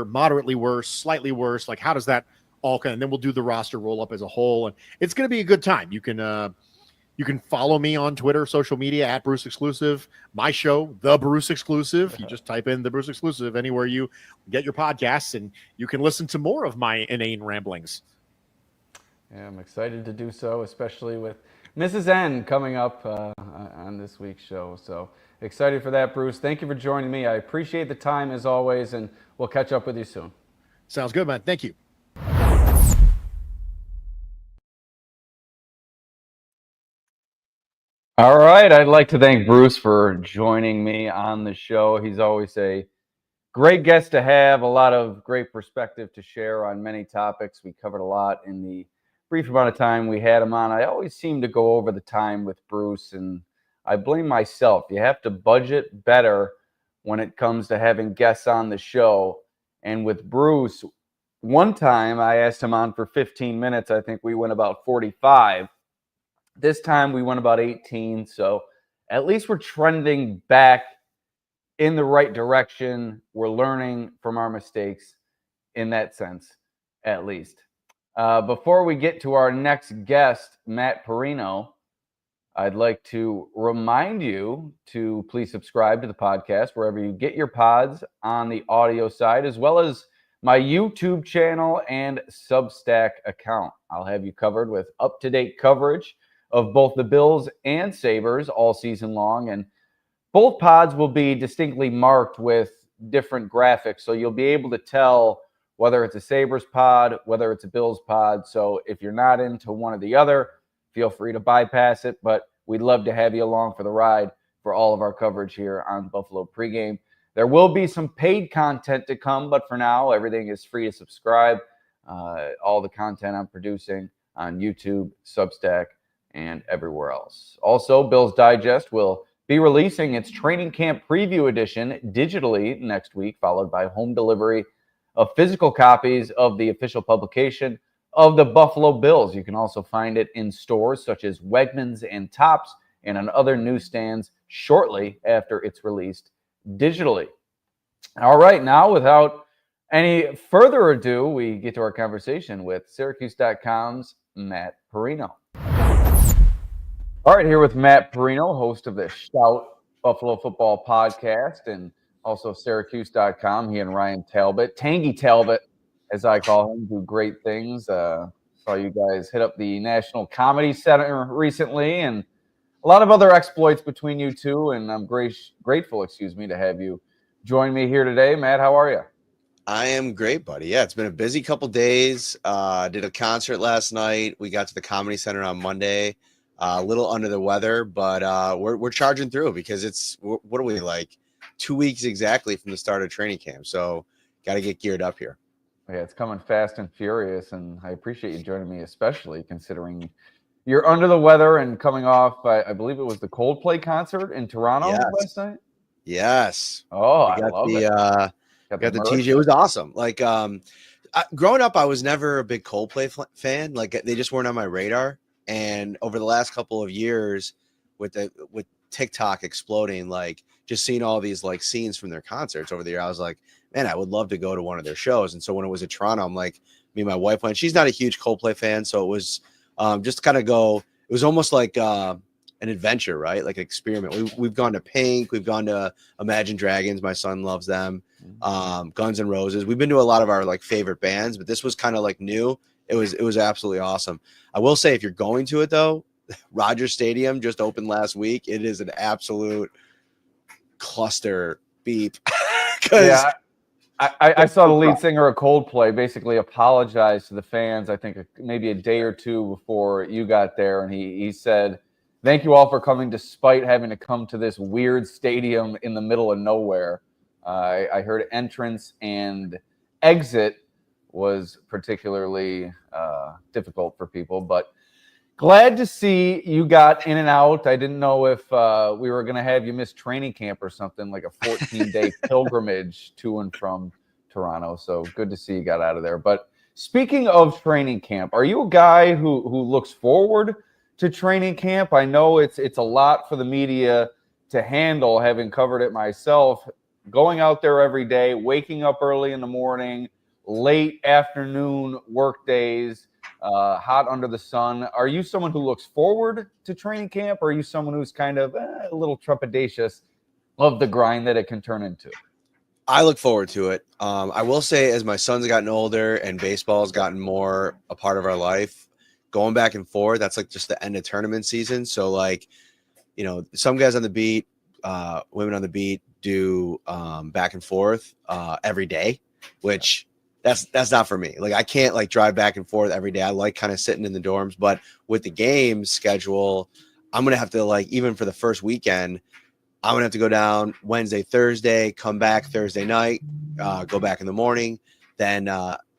moderately worse, slightly worse? Like, how does that all kind of, and then we'll do the roster roll up as a whole. And it's going to be a good time. You can follow me on Twitter, social media at Bruce Exclusive. My show, The Bruce Exclusive. You just type in The Bruce Exclusive anywhere you get your podcasts, and you can listen to more of my inane ramblings.
Yeah, I'm excited to do so, especially with Mrs. N coming up on this week's show. So excited for that, Bruce. Thank you for joining me. I appreciate the time as always, and we'll catch up with you soon.
Sounds good, man. Thank you.
All right. I'd like to thank Bruce for joining me on the show. He's always a great guest to have, a lot of great perspective to share on many topics. We covered a lot in the brief amount of time we had him on. I always seem to go over the time with Bruce, and I blame myself. You have to budget better when it comes to having guests on the show. And with Bruce, one time I asked him on for 15 minutes. I think we went about 45. This time we went about 18, so at least we're trending back in the right direction. We're learning from our mistakes in that sense, at least. Before we get to our next guest, Matt Parrino, I'd like to remind you to please subscribe to the podcast wherever you get your pods on the audio side, as well as my YouTube channel and Substack account. I'll have you covered with up-to-date coverage of both the Bills and Sabres all season long. And both pods will be distinctly marked with different graphics. So you'll be able to tell whether it's a Sabres pod, whether it's a Bills pod. So if you're not into one or the other, feel free to bypass it. But we'd love to have you along for the ride for all of our coverage here on Buffalo Pregame. There will be some paid content to come, but for now, everything is free to subscribe. All the content I'm producing on YouTube, Substack, and everywhere else. Also, Bills Digest will be releasing its training camp preview edition digitally next week, followed by home delivery of physical copies of the official publication of the Buffalo Bills. You can also find it in stores such as Wegmans and Tops and on other newsstands shortly after it's released digitally. All right, now without any further ado, we get to our conversation with Syracuse.com's Matt Parrino. All right, here with Matt Parrino, host of the Shout Buffalo Football podcast and also Syracuse.com. He and Ryan Talbot, Tangy Talbot, as I call him, do great things. Saw you guys hit up the National Comedy Center recently and a lot of other exploits between you two, and I'm grateful, to have you join me here today. Matt, how are you?
I am great, buddy. Yeah, it's been a busy couple days. Did a concert last night. We got to the Comedy Center on Monday. A little under the weather, but we're charging through because what are we, like 2 weeks exactly from the start of training camp? So got to get geared up here.
Yeah, it's coming fast and furious, and I appreciate you joining me, especially considering you're under the weather and coming off, I believe it was the Coldplay concert in Toronto last night.
Yes.
Oh, I love it.
Got the TJ. It was awesome. Like growing up, I was never a big Coldplay fan. Like they just weren't on my radar. And over the last couple of years, with TikTok exploding, like just seeing all these like scenes from their concerts over the year, I was like, man, I would love to go to one of their shows. And so when it was at Toronto, I'm like, me and my wife went. She's not a huge Coldplay fan, so it was just kind of go. It was almost like an adventure, right? Like an experiment. We've gone to Pink, we've gone to Imagine Dragons. My son loves them. Guns N' Roses. We've been to a lot of our like favorite bands, but this was kind of like new. It was absolutely awesome. I will say, if you're going to it though, Rogers Stadium just opened last week. It is an absolute cluster beep.
Yeah, I saw the lead singer of Coldplay basically apologize to the fans, I think maybe a day or two before you got there. And he said, "Thank you all for coming despite having to come to this weird stadium in the middle of nowhere." I heard entrance and exit was particularly difficult for people, but glad to see you got in and out. I didn't know if we were going to have you miss training camp or something, like a 14-day pilgrimage to and from Toronto. So good to see you got out of there. But speaking of training camp, are you a guy who looks forward to training camp? I know it's a lot for the media to handle, having covered it myself, going out there every day, waking up early in the morning, late afternoon work days, hot under the sun. Are you someone who looks forward to training camp, or are you someone who's kind of a little trepidatious of the grind that it can turn into?
I look forward to it. I will say, as my son's gotten older and baseball's gotten more a part of our life, going back and forth, that's like just the end of tournament season. So like, you know, some guys on the beat, women on the beat do back and forth every day, which that's not for me. Like, I can't like drive back and forth every day. I like kind of sitting in the dorms, but with the game schedule, I'm going to have to, like, even for the first weekend, I'm going to have to go down Wednesday, Thursday, come back Thursday night, go back in the morning, then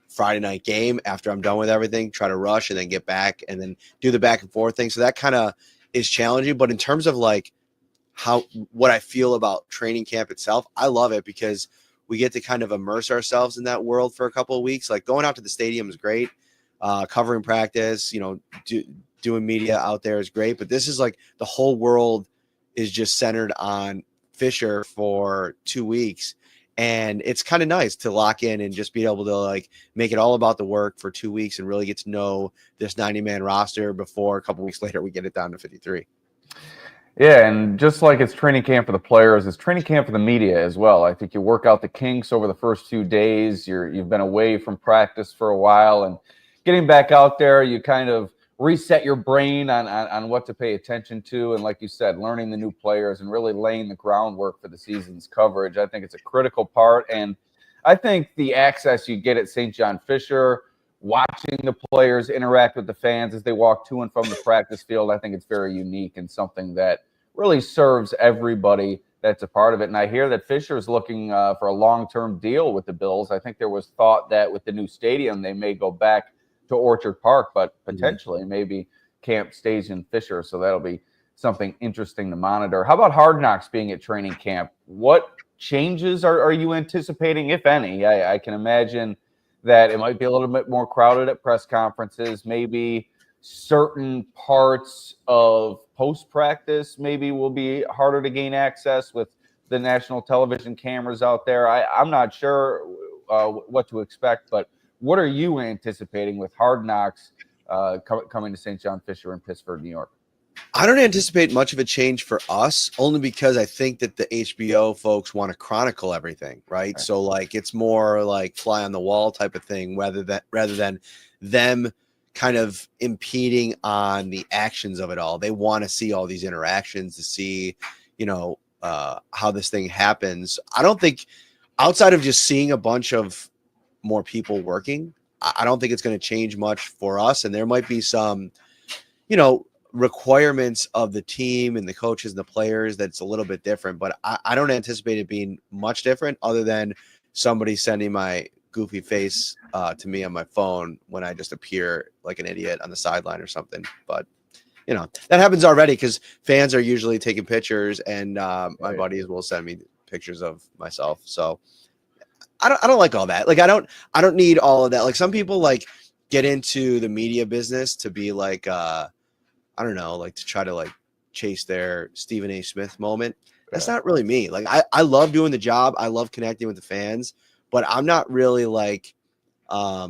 Friday night game after I'm done with everything, try to rush and then get back and then do the back and forth thing. So that kind of is challenging. But in terms of like what I feel about training camp itself, I love it because we get to kind of immerse ourselves in that world for a couple of weeks. Like, going out to the stadium is great. Covering practice, you know, doing media out there is great. But this is like the whole world is just centered on Fisher for 2 weeks. And it's kind of nice to lock in and just be able to like make it all about the work for 2 weeks and really get to know this 90-man roster before a couple of weeks later we get it down to 53.
Yeah, and just like it's training camp for the players, it's training camp for the media as well. I think you work out the kinks over the first few days. You've been away from practice for a while, and getting back out there, you kind of reset your brain on what to pay attention to. And like you said, learning the new players and really laying the groundwork for the season's coverage. I think it's a critical part. And I think the access you get at St. John Fisher, watching the players interact with the fans as they walk to and from the practice field, I think it's very unique and something that really serves everybody that's a part of it. And I hear that Fisher is looking for a long-term deal with the Bills. I think there was thought that with the new stadium, they may go back to Orchard Park, but potentially maybe camp stays in Fisher. So that'll be something interesting to monitor. How about Hard Knocks being at training camp? What changes are you anticipating, if any? I can imagine that it might be a little bit more crowded at press conferences. Maybe certain parts of post-practice maybe will be harder to gain access with the national television cameras out there. I'm not sure what to expect, but what are you anticipating with Hard Knocks coming to St. John Fisher in Pittsburgh, New York?
I don't anticipate much of a change for us, only because I think that the HBO folks want to chronicle everything, right? So like it's more like fly on the wall type of thing, rather than them kind of impeding on the actions of it all. They want to see all these interactions to see, you know, how this thing happens. I don't think, outside of just seeing a bunch of more people working, I don't think it's going to change much for us. And there might be some, you know, requirements of the team and the coaches and the players that's a little bit different, but I don't anticipate it being much different other than somebody sending my goofy face to me on my phone when I just appear like an idiot on the sideline or something. But you know, that happens already because fans are usually taking pictures, and my buddies will send me pictures of myself. So I don't like all that. Like I don't need all of that. Like some people like get into the media business to be like I don't know, like to try to like chase their Stephen A. Smith moment. That's not really me. Like I love doing the job. I love connecting with the fans, but I'm not really like, I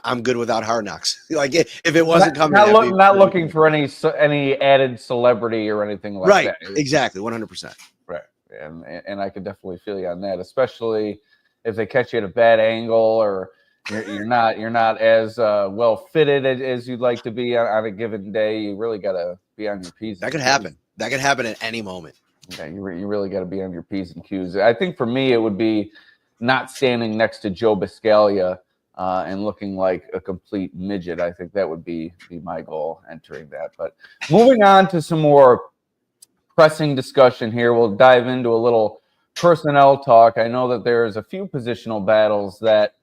I'm good without Hard Knocks. Like if it wasn't coming,
not looking for any added celebrity or anything like that.
Right, exactly, 100%.
Right, and I could definitely feel you on that, especially if they catch you at a bad angle or you're not as well fitted as you'd like to be on a given day. You really got to be on your P's.
That could happen. That could happen at any moment.
Yeah, you really got to be on your P's and Q's. I think for me, it would be not standing next to Joe Biscaglia and looking like a complete midget. I think that would be my goal entering that. But moving on to some more pressing discussion here, we'll dive into a little personnel talk. I know that there's a few positional battles that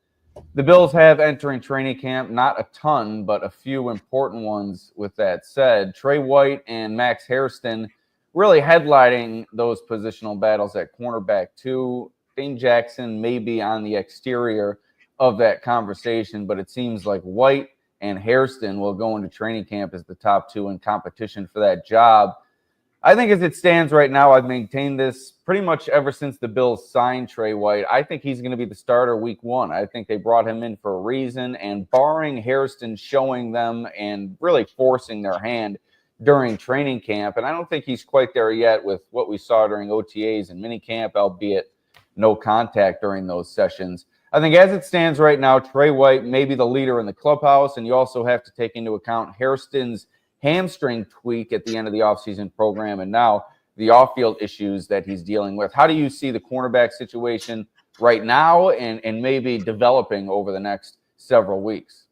the Bills have entering training camp. Not a ton, but a few important ones. With that said, Trey White and Max Hairston really headlining those positional battles at cornerback 2. Dane Jackson may be on the exterior of that conversation, but it seems like White and Hairston will go into training camp as the top 2 in competition for that job. I think as it stands right now, I've maintained this pretty much ever since the Bills signed Trey White. I think he's going to be the starter week 1. I think they brought him in for a reason, and barring Hairston showing them and really forcing their hand during training camp, and I don't think he's quite there yet with what we saw during OTAs and minicamp, albeit no contact during those sessions. I think as it stands right now, Trey White may be the leader in the clubhouse, and you also have to take into account Hairston's hamstring tweak at the end of the offseason program and now the off-field issues that he's dealing with. How do you see the cornerback situation right now and maybe developing over the next several weeks?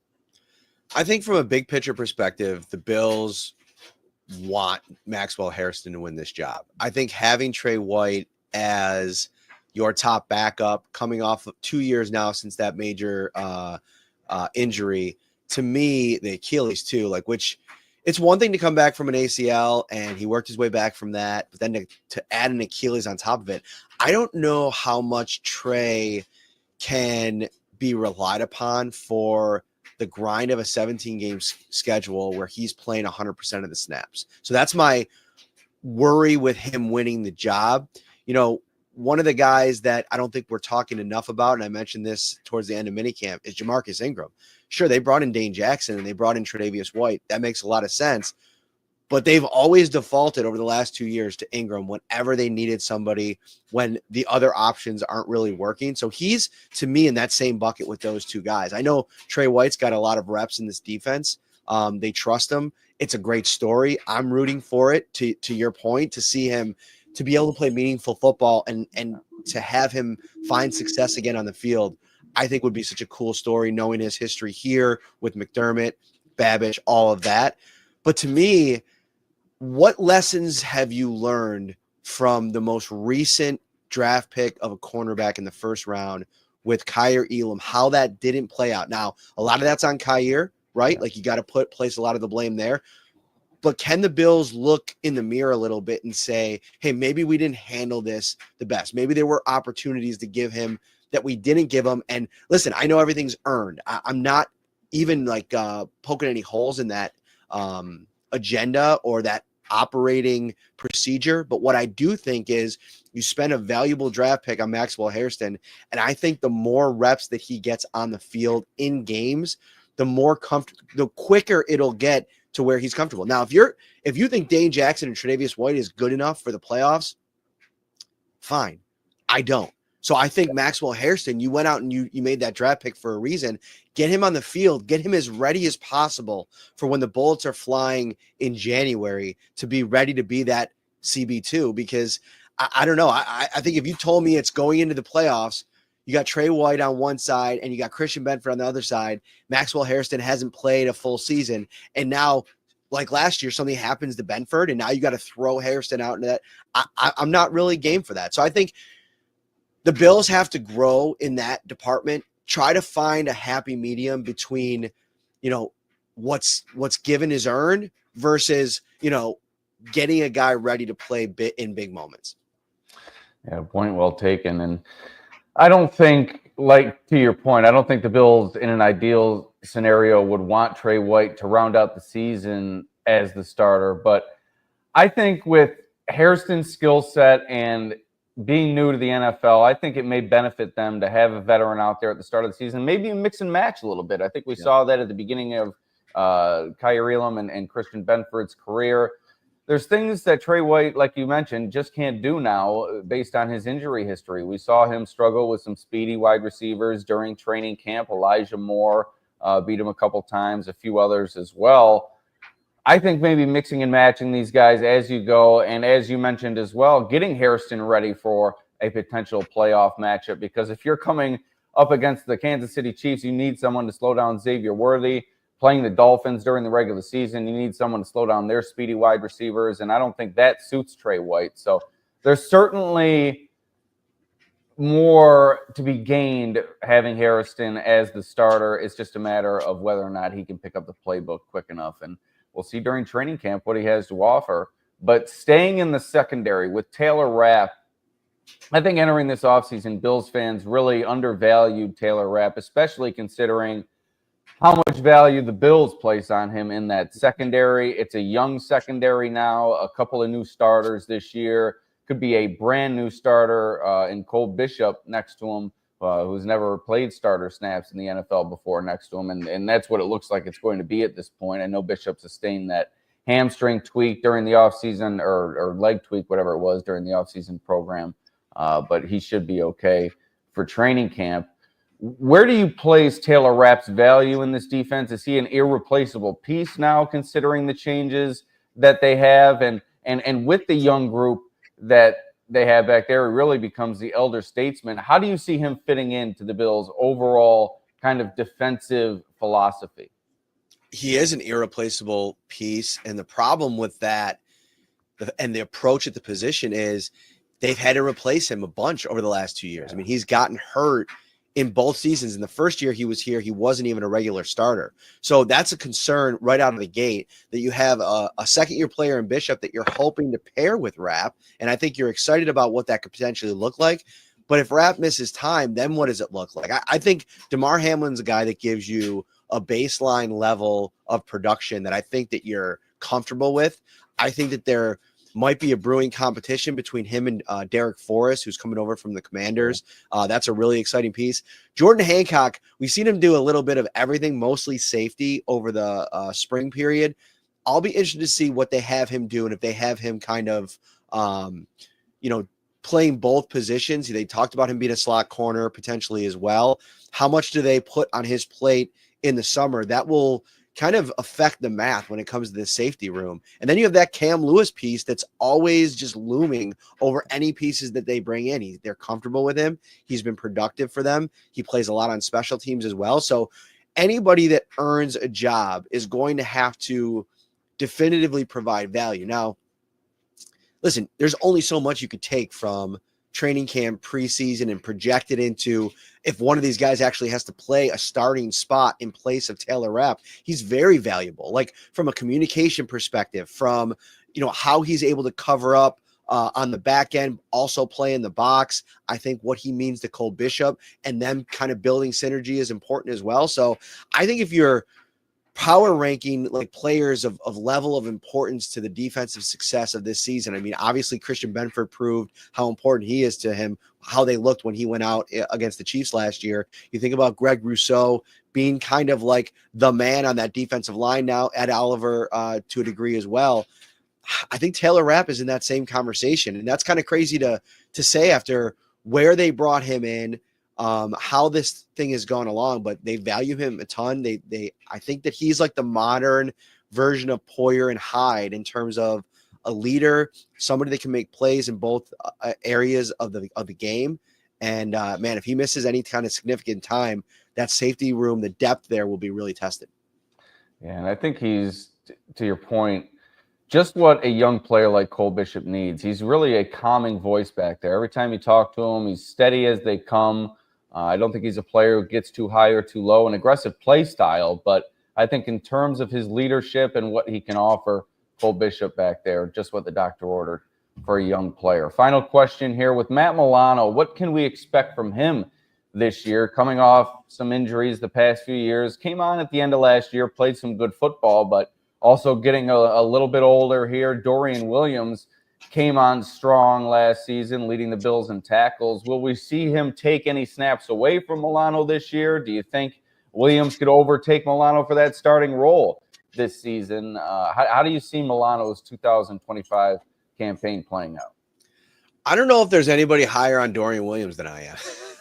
I think from a big picture perspective, the Bills want Maxwell Hairston to win this job. I think having Trey White as your top backup coming off of 2 years now since that major injury, to me, the Achilles too, like which it's one thing to come back from an ACL and he worked his way back from that, but then to add an Achilles on top of it, I don't know how much Trey can be relied upon for the grind of a 17-game schedule where he's playing 100% of the snaps. So that's my worry with him winning the job. You know, one of the guys that I don't think we're talking enough about, and I mentioned this towards the end of minicamp, is Jamarcus Ingram. Sure, they brought in Dane Jackson and they brought in Tre'Davious White. That makes a lot of sense. But they've always defaulted over the last 2 years to Ingram whenever they needed somebody when the other options aren't really working. So he's, to me, in that same bucket with those two guys. I know Trey White's got a lot of reps in this defense. They trust him. It's a great story. I'm rooting for it, to your point, to see him to be able to play meaningful football and to have him find success again on the field. I think would be such a cool story, knowing his history here with McDermott, Babish, all of that. But to me, what lessons have you learned from the most recent draft pick of a cornerback in the first round with Kyer Elam, how that didn't play out? Now, a lot of that's on Kyer, right? Like you got to place a lot of the blame there. But can the Bills look in the mirror a little bit and say, hey, maybe we didn't handle this the best. Maybe there were opportunities to give him that we didn't give him. And listen, I know everything's earned. I'm not even like poking any holes in that agenda or that operating procedure. But what I do think is you spend a valuable draft pick on Maxwell Hairston. And I think the more reps that he gets on the field in games, the quicker it'll get to where he's comfortable. Now, if you think Dane Jackson and Tre'Davious White is good enough for the playoffs, fine. I don't. So I think Maxwell Hairston, you went out and you made that draft pick for a reason. Get him on the field. Get him as ready as possible for when the bullets are flying in January to be ready to be that CB2. Because I don't know. I think if you told me it's going into the playoffs, you got Trey White on one side and you got Christian Benford on the other side. Maxwell Hairston hasn't played a full season. And now, like last year, something happens to Benford and now you got to throw Hairston out into that. I'm not really game for that. So I think the Bills have to grow in that department, try to find a happy medium between, what's given is earned versus, getting a guy ready to play in big moments.
Yeah, point well taken. And I don't think, like to your point, I don't think the Bills in an ideal scenario would want Trey White to round out the season as the starter. But I think with Hairston's skill set and being new to the NFL, I think it may benefit them to have a veteran out there at the start of the season, maybe mix and match a little bit. I think we saw that at the beginning of Kyrie Elam and Christian Benford's career. There's things that Trey White, like you mentioned, just can't do now based on his injury history. We saw him struggle with some speedy wide receivers during training camp. Elijah Moore beat him a couple times, a few others as well. I think maybe mixing and matching these guys as you go, and as you mentioned as well, getting Hairston ready for a potential playoff matchup, because if you're coming up against the Kansas City Chiefs, you need someone to slow down Xavier Worthy. Playing the Dolphins during the regular season, you need someone to slow down their speedy wide receivers, and I don't think that suits Trey White. So there's certainly more to be gained having Hairston as the starter. It's just a matter of whether or not he can pick up the playbook quick enough, and we'll see during training camp what he has to offer. But staying in the secondary with Taylor Rapp, I think entering this offseason, Bills fans really undervalued Taylor Rapp, especially considering how much value the Bills place on him in that secondary. It's a young secondary now, a couple of new starters this year. Could be a brand new starter in Cole Bishop next to him, who's never played starter snaps in the NFL before next to him. And that's what it looks like it's going to be at this point. I know Bishop sustained that hamstring tweak during the offseason or leg tweak, whatever it was during the offseason program. But he should be okay for training camp. Where do you place Taylor Rapp's value in this defense? Is he an irreplaceable piece now, considering the changes that they have? And with the young group that they have back there, he really becomes the elder statesman. How do you see him fitting into the Bills' overall kind of defensive philosophy?
He is an irreplaceable piece. And the problem with that and the approach at the position is they've had to replace him a bunch over the last 2 years. I mean, he's gotten hurt in both seasons. In the first year he was here, he wasn't even a regular starter. So that's a concern right out of the gate, that you have a second-year player in Bishop that you're hoping to pair with Rapp. And I think you're excited about what that could potentially look like. But if Rapp misses time, then what does it look like? I think DeMar Hamlin's a guy that gives you a baseline level of production that I think that you're comfortable with. I think that there might be a brewing competition between him and Derek Forrest, who's coming over from the Commanders. That's a really exciting piece. Jordan Hancock, we've seen him do a little bit of everything, mostly safety over the spring period. I'll be interested to see what they have him do, and if they have him kind of, playing both positions. They talked about him being a slot corner potentially as well. How much do they put on his plate in the summer? That will kind of affect the math when it comes to the safety room. And then you have that Cam Lewis piece that's always just looming over any pieces that they bring in. They're comfortable with him. He's been productive for them. He plays a lot on special teams as well. So anybody that earns a job is going to have to definitively provide value. Now, listen, there's only so much you could take from training camp, preseason, and project it into if one of these guys actually has to play a starting spot in place of Taylor Rapp. He's very valuable, like from a communication perspective, from how he's able to cover up on the back end, also play in the box. I think what he means to Cole Bishop and them kind of building synergy is important as well. So I think if you're power ranking like players of level of importance to the defensive success of this season, I mean, obviously Christian Benford proved how important he is to him, how they looked when he went out against the Chiefs last year. You think about Greg Rousseau being kind of like the man on that defensive line now, Ed Oliver to a degree as well. I think Taylor Rapp is in that same conversation, and that's kind of crazy to say after where they brought him in, how this thing has gone along, but they value him a ton. I think that he's like the modern version of Poyer and Hyde in terms of a leader, somebody that can make plays in both areas of the game. And man, if he misses any kind of significant time, that safety room, the depth there will be really tested.
Yeah, and I think he's, to your point, just what a young player like Cole Bishop needs. He's really a calming voice back there. Every time you talk to him, he's steady as they come. I don't think he's a player who gets too high or too low, an aggressive play style, but I think in terms of his leadership and what he can offer, Cole Bishop back there, just what the doctor ordered for a young player. Final question here with Matt Milano. What can we expect from him this year, coming off some injuries the past few years? Came on at the end of last year, played some good football, but also getting a little bit older here. Dorian Williams came on strong last season, leading the Bills in tackles. Will we see him take any snaps away from Milano this year? Do you think Williams could overtake Milano for that starting role this season? How do you see Milano's 2025 campaign playing out?
I don't know if there's anybody higher on Dorian Williams than I am,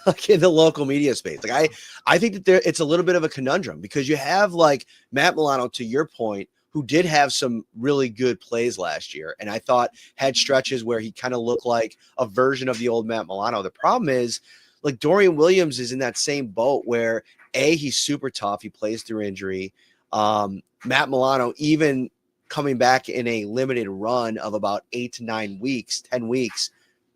like in the local media space. Like I think that it's a little bit of a conundrum because you have like Matt Milano, to your point, who did have some really good plays last year, and I thought had stretches where he kind of looked like a version of the old Matt Milano. The problem is, like, Dorian Williams is in that same boat where he's super tough. He plays through injury. Matt Milano, even coming back in a limited run of about 8 to 9 weeks, 10 weeks,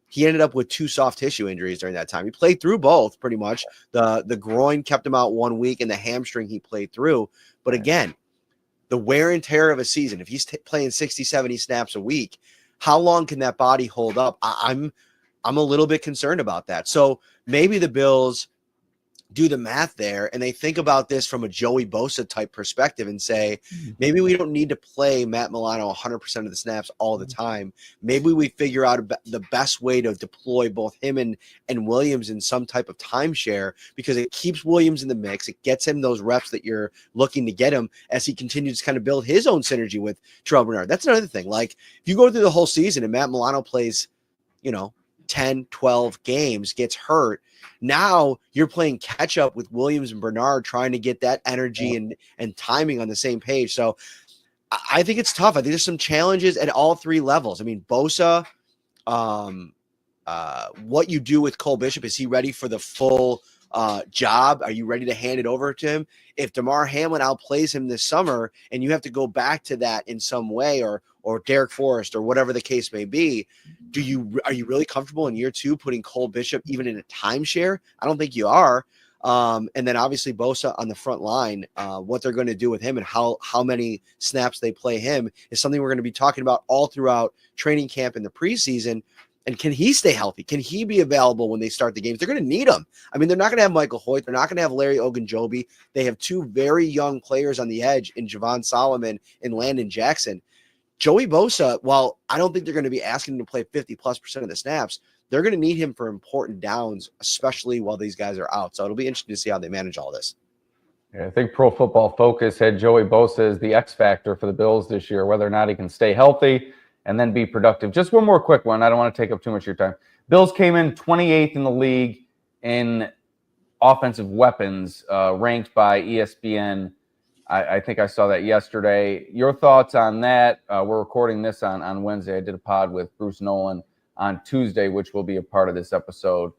he ended up with 2 soft tissue injuries during that time. He played through both pretty much. The groin kept him out 1 week, and the hamstring he played through. But again, the wear and tear of a season, if he's playing 60, 70 snaps a week, how long can that body hold up? I'm a little bit concerned about that. So maybe the Bills do the math there and they think about this from a Joey Bosa type perspective and say, maybe we don't need to play Matt Milano 100% of the snaps all the time. Maybe we figure out the best way to deploy both him and Williams in some type of timeshare, because it keeps Williams in the mix. It gets him those reps that you're looking to get him as he continues to kind of build his own synergy with Terrell Bernard. That's another thing. Like, if you go through the whole season and Matt Milano plays, 10, 12 games, gets hurt, now you're playing catch up with Williams and Bernard, trying to get that energy and timing on the same page. So I think it's tough. I think there's some challenges at all 3 levels. I mean, Bosa, what you do with Cole Bishop, is he ready for the full job? Are you ready to hand it over to him? If DeMar Hamlin outplays him this summer and you have to go back to that in some way, or Derek Forrest, or whatever the case may be, are you really comfortable in year 2 putting Cole Bishop even in a timeshare? I don't think you are. And then obviously Bosa on the front line, what they're going to do with him and how many snaps they play him is something we're going to be talking about all throughout training camp in the preseason. And can he stay healthy? Can he be available when they start the games? They're going to need him. I mean, they're not going to have Michael Hoyt. They're not going to have Larry Ogunjobi. They have 2 very young players on the edge in Javon Solomon and Landon Jackson. Joey Bosa, while I don't think they're going to be asking him to play 50+% of the snaps, they're going to need him for important downs, especially while these guys are out. So it'll be interesting to see how they manage all this.
Yeah, I think Pro Football Focus had Joey Bosa as the X factor for the Bills this year, whether or not he can stay healthy and then be productive. Just one more quick one. I don't want to take up too much of your time. Bills came in 28th in the league in offensive weapons, ranked by ESPN. I think I saw that yesterday. Your thoughts on that? We're recording this on Wednesday. I did a pod with Bruce Nolan on Tuesday, which will be a part of this episode.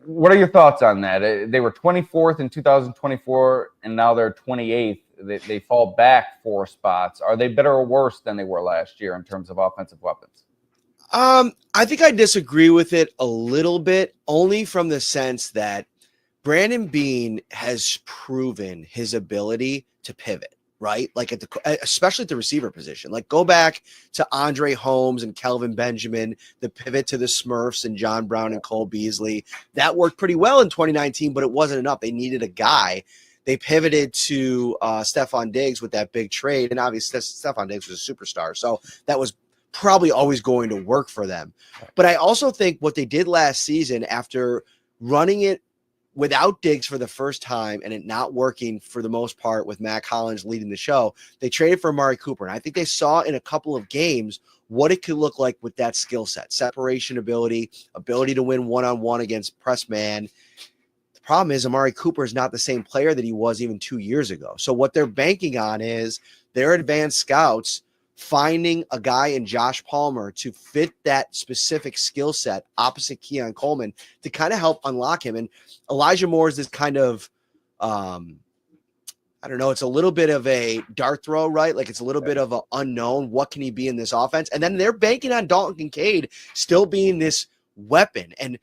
What are your thoughts on that? They were 24th in 2024, and now they're 28th. They fall back 4 spots. Are they better or worse than they were last year in terms of offensive weapons?
I think I disagree with it a little bit, only from the sense that Brandon Beane has proven his ability to pivot, right? Like especially at the receiver position. Like, go back to Andre Holmes and Kelvin Benjamin, the pivot to the Smurfs and John Brown and Cole Beasley. That worked pretty well in 2019, but it wasn't enough. They needed a guy. They pivoted to Stephon Diggs with that big trade, and obviously Stephon Diggs was a superstar, so that was probably always going to work for them. But I also think what they did last season, after running it without Diggs for the first time and it not working for the most part with Mac Hollins leading the show, they traded for Amari Cooper. And I think they saw in a couple of games what it could look like with that skill set, separation ability to win one-on-one against press man. The problem is Amari Cooper is not the same player that he was even 2 years ago. So what they're banking on is their advanced scouts finding a guy in Josh Palmer to fit that specific skill set opposite Keon Coleman to kind of help unlock him. And Elijah Moore is this kind of, I don't know, it's a little bit of a dart throw, right? Like, it's a little bit of an unknown. What can he be in this offense? And then they're banking on Dalton Kincaid still being this weapon. And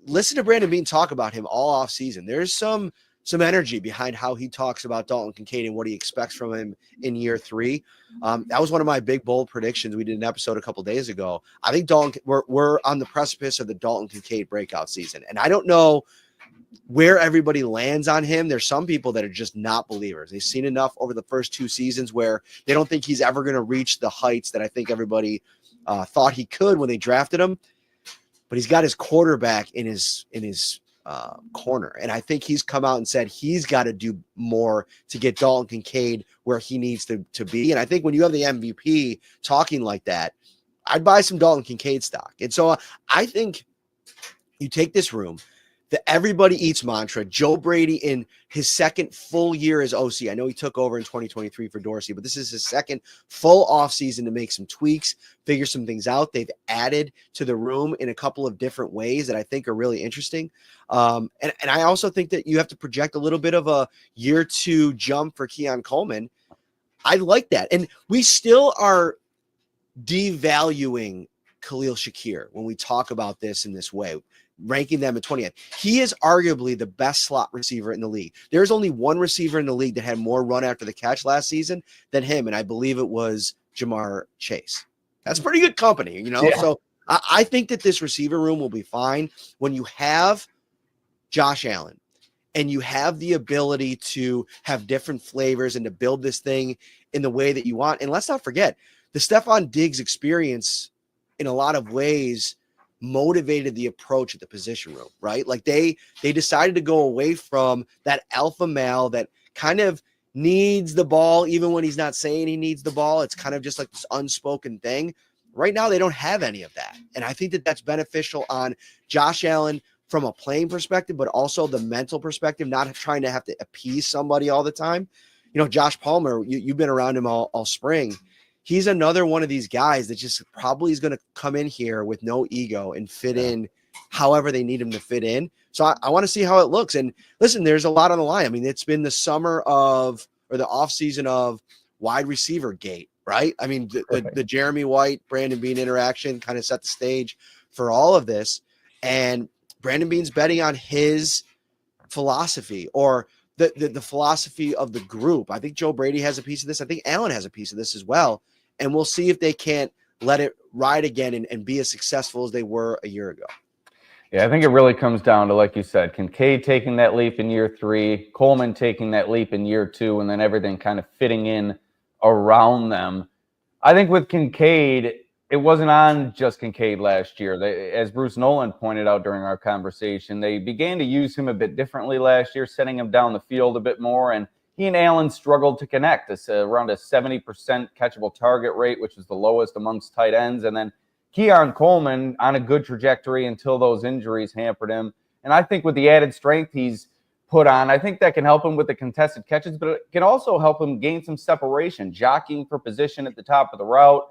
listen to Brandon Beane talk about him all off season. There's some energy behind how he talks about Dalton Kincaid and what he expects from him in year 3. That was one of my big, bold predictions. We did an episode a couple days ago. I think we're on the precipice of the Dalton Kincaid breakout season. And I don't know where everybody lands on him. There's some people that are just not believers. They've seen enough over the first 2 seasons where they don't think he's ever going to reach the heights that I think everybody thought he could when they drafted him, but he's got his quarterback in his corner. And I think he's come out and said he's got to do more to get Dalton Kincaid where he needs to be. And I think when you have the MVP talking like that, I'd buy some Dalton Kincaid stock. And so I think you take this room, the everybody eats mantra, Joe Brady in his second full year as OC. I know he took over in 2023 for Dorsey, but this is his second full offseason to make some tweaks, figure some things out. They've added to the room in a couple of different ways that I think are really interesting. And I also think that you have to project a little bit of a year 2 jump for Keon Coleman. I like that. And we still are devaluing Khalil Shakir when we talk about this in this way, ranking them at 20th. He is arguably the best slot receiver in the league. There's only one receiver in the league that had more run after the catch last season than him, and I believe it was Jamar Chase. That's pretty good company, you know? Yeah. So I think that this receiver room will be fine when you have Josh Allen and you have the ability to have different flavors and to build this thing in the way that you want. And let's not forget, the Stephon Diggs experience in a lot of ways motivated the approach at the position room, right? Like they decided to go away from that alpha male that kind of needs the ball even when he's not saying he needs the ball. It's kind of just like this unspoken thing. Right now, they don't have any of that. And I think that that's beneficial on Josh Allen from a playing perspective, but also the mental perspective, not trying to have to appease somebody all the time. You know, Josh Palmer, you've been around him all spring. He's another one of these guys that just probably is going to come in here with no ego and fit in however they need him to fit in. So I want to see how it looks. And listen, there's a lot on the line. I mean, it's been the summer of, or the offseason of wide receiver gate, right? I mean, the Jeremy White, Brandon Beane interaction kind of set the stage for all of this. And Brandon Beane's betting on his philosophy or the philosophy of the group. I think Joe Brady has a piece of this. I think Allen has a piece of this as well. And we'll see if they can't let it ride again and be as successful as they were a year ago.
Yeah, I think it really comes down to, like you said, Kincaid taking that leap in year 3, Coleman taking that leap in year 2, and then everything kind of fitting in around them. I think with Kincaid, it wasn't on just Kincaid last year. As Bruce Nolan pointed out during our conversation, they began to use him a bit differently last year, setting him down the field a bit more, and he and Allen struggled to connect. It's around a 70% catchable target rate, which is the lowest amongst tight ends. And then Keon Coleman on a good trajectory until those injuries hampered him. And I think with the added strength he's put on, I think that can help him with the contested catches, but it can also help him gain some separation, jockeying for position at the top of the route,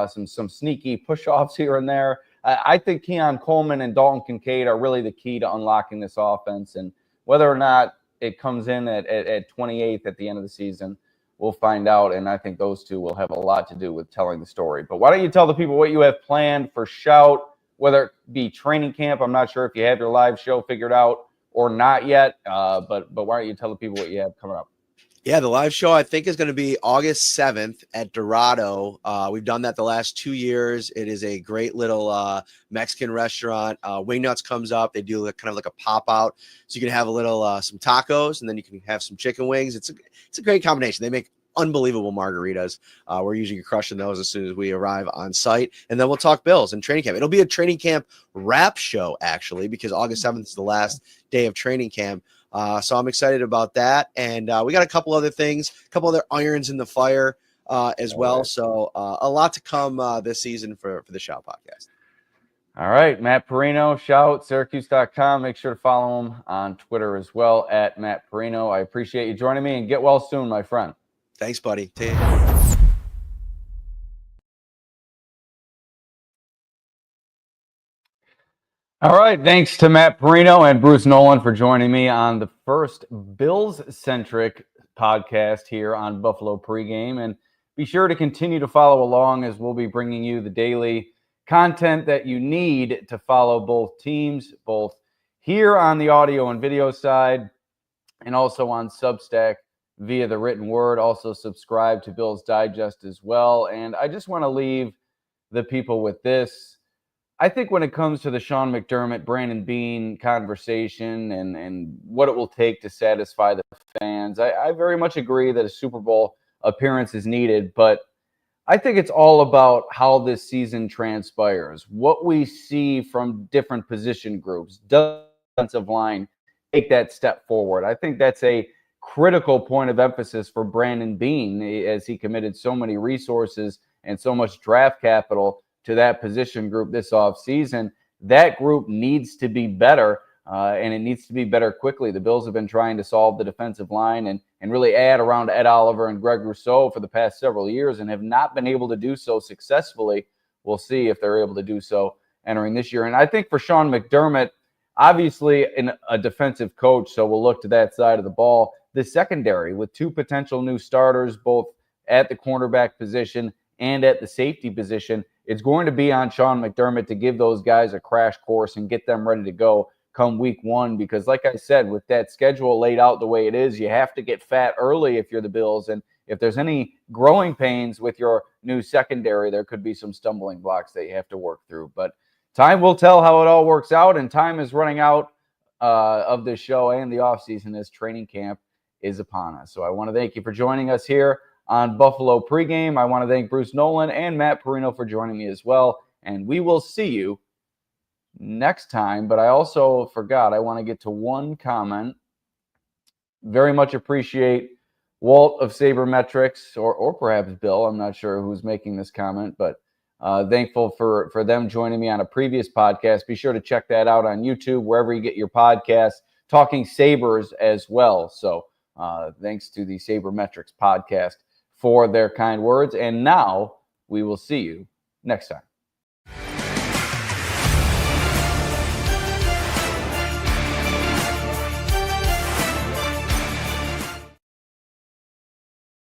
some sneaky push-offs here and there. I think Keon Coleman and Dalton Kincaid are really the key to unlocking this offense. And whether or not it comes in at 28th at the end of the season, we'll find out, and I think those two will have a lot to do with telling the story. But why don't you tell the people what you have planned for Shout, whether it be training camp? I'm not sure if you have your live show figured out or not yet, but why don't you tell the people what you have coming up?
Yeah, the live show I think is going to be August 7th at Dorado. We've done that the last 2 years. It is a great little Mexican restaurant. Wingnuts comes up. They do kind of like a pop-out. So you can have a little some tacos, and then you can have some chicken wings. It's a great combination. They make unbelievable margaritas. We're usually crushing those as soon as we arrive on site. And then we'll talk Bills and training camp. It'll be a training camp wrap show, actually, because August 7th is the last day of training camp. So I'm excited about that. And we got a couple other things, a couple other irons in the fire as well. Right. So a lot to come this season for the Shout podcast.
All right, Matt Parrino, Shout, Syracuse.com. Make sure to follow him on Twitter as well, at Matt Parrino. I appreciate you joining me, and get well soon, my friend.
Thanks, buddy.
All right, thanks to Matt Parrino and Bruce Nolan for joining me on the first Bills-centric podcast here on Buffalo Pregame. And be sure to continue to follow along as we'll be bringing you the daily content that you need to follow both teams, both here on the audio and video side and also on Substack via the written word. Also subscribe to Bills Digest as well. And I just want to leave the people with this. I think when it comes to the Sean McDermott, Brandon Beane conversation and what it will take to satisfy the fans, I very much agree that a Super Bowl appearance is needed, but I think it's all about how this season transpires, what we see from different position groups. Does the defensive line take that step forward? I think that's a critical point of emphasis for Brandon Beane, as he committed so many resources and so much draft capital to that position group this offseason. That group needs to be better, and it needs to be better quickly. The Bills have been trying to solve the defensive line and really add around Ed Oliver and Greg Rousseau for the past several years and have not been able to do so successfully. We'll see if they're able to do so entering this year. And I think for Sean McDermott, obviously a defensive coach, so we'll look to that side of the ball. The secondary with two potential new starters, both at the cornerback position and at the safety position, it's going to be on Sean McDermott to give those guys a crash course and get them ready to go come week one. Because like I said, with that schedule laid out the way it is, you have to get fat early if you're the Bills. And if there's any growing pains with your new secondary, there could be some stumbling blocks that you have to work through. But time will tell how it all works out, and time is running out of this show and the offseason as training camp is upon us. So I want to thank you for joining us here on Buffalo Pregame. I want to thank Bruce Nolan and Matt Parrino for joining me as well. And we will see you next time. But I also forgot, I want to get to one comment. Very much appreciate Walt of Sabermetrics, or perhaps Bill. I'm not sure who's making this comment, but thankful for them joining me on a previous podcast. Be sure to check that out on YouTube, wherever you get your podcasts, Talking Sabres as well. So thanks to the Sabermetrics podcast for their kind words. And now we will see you next time.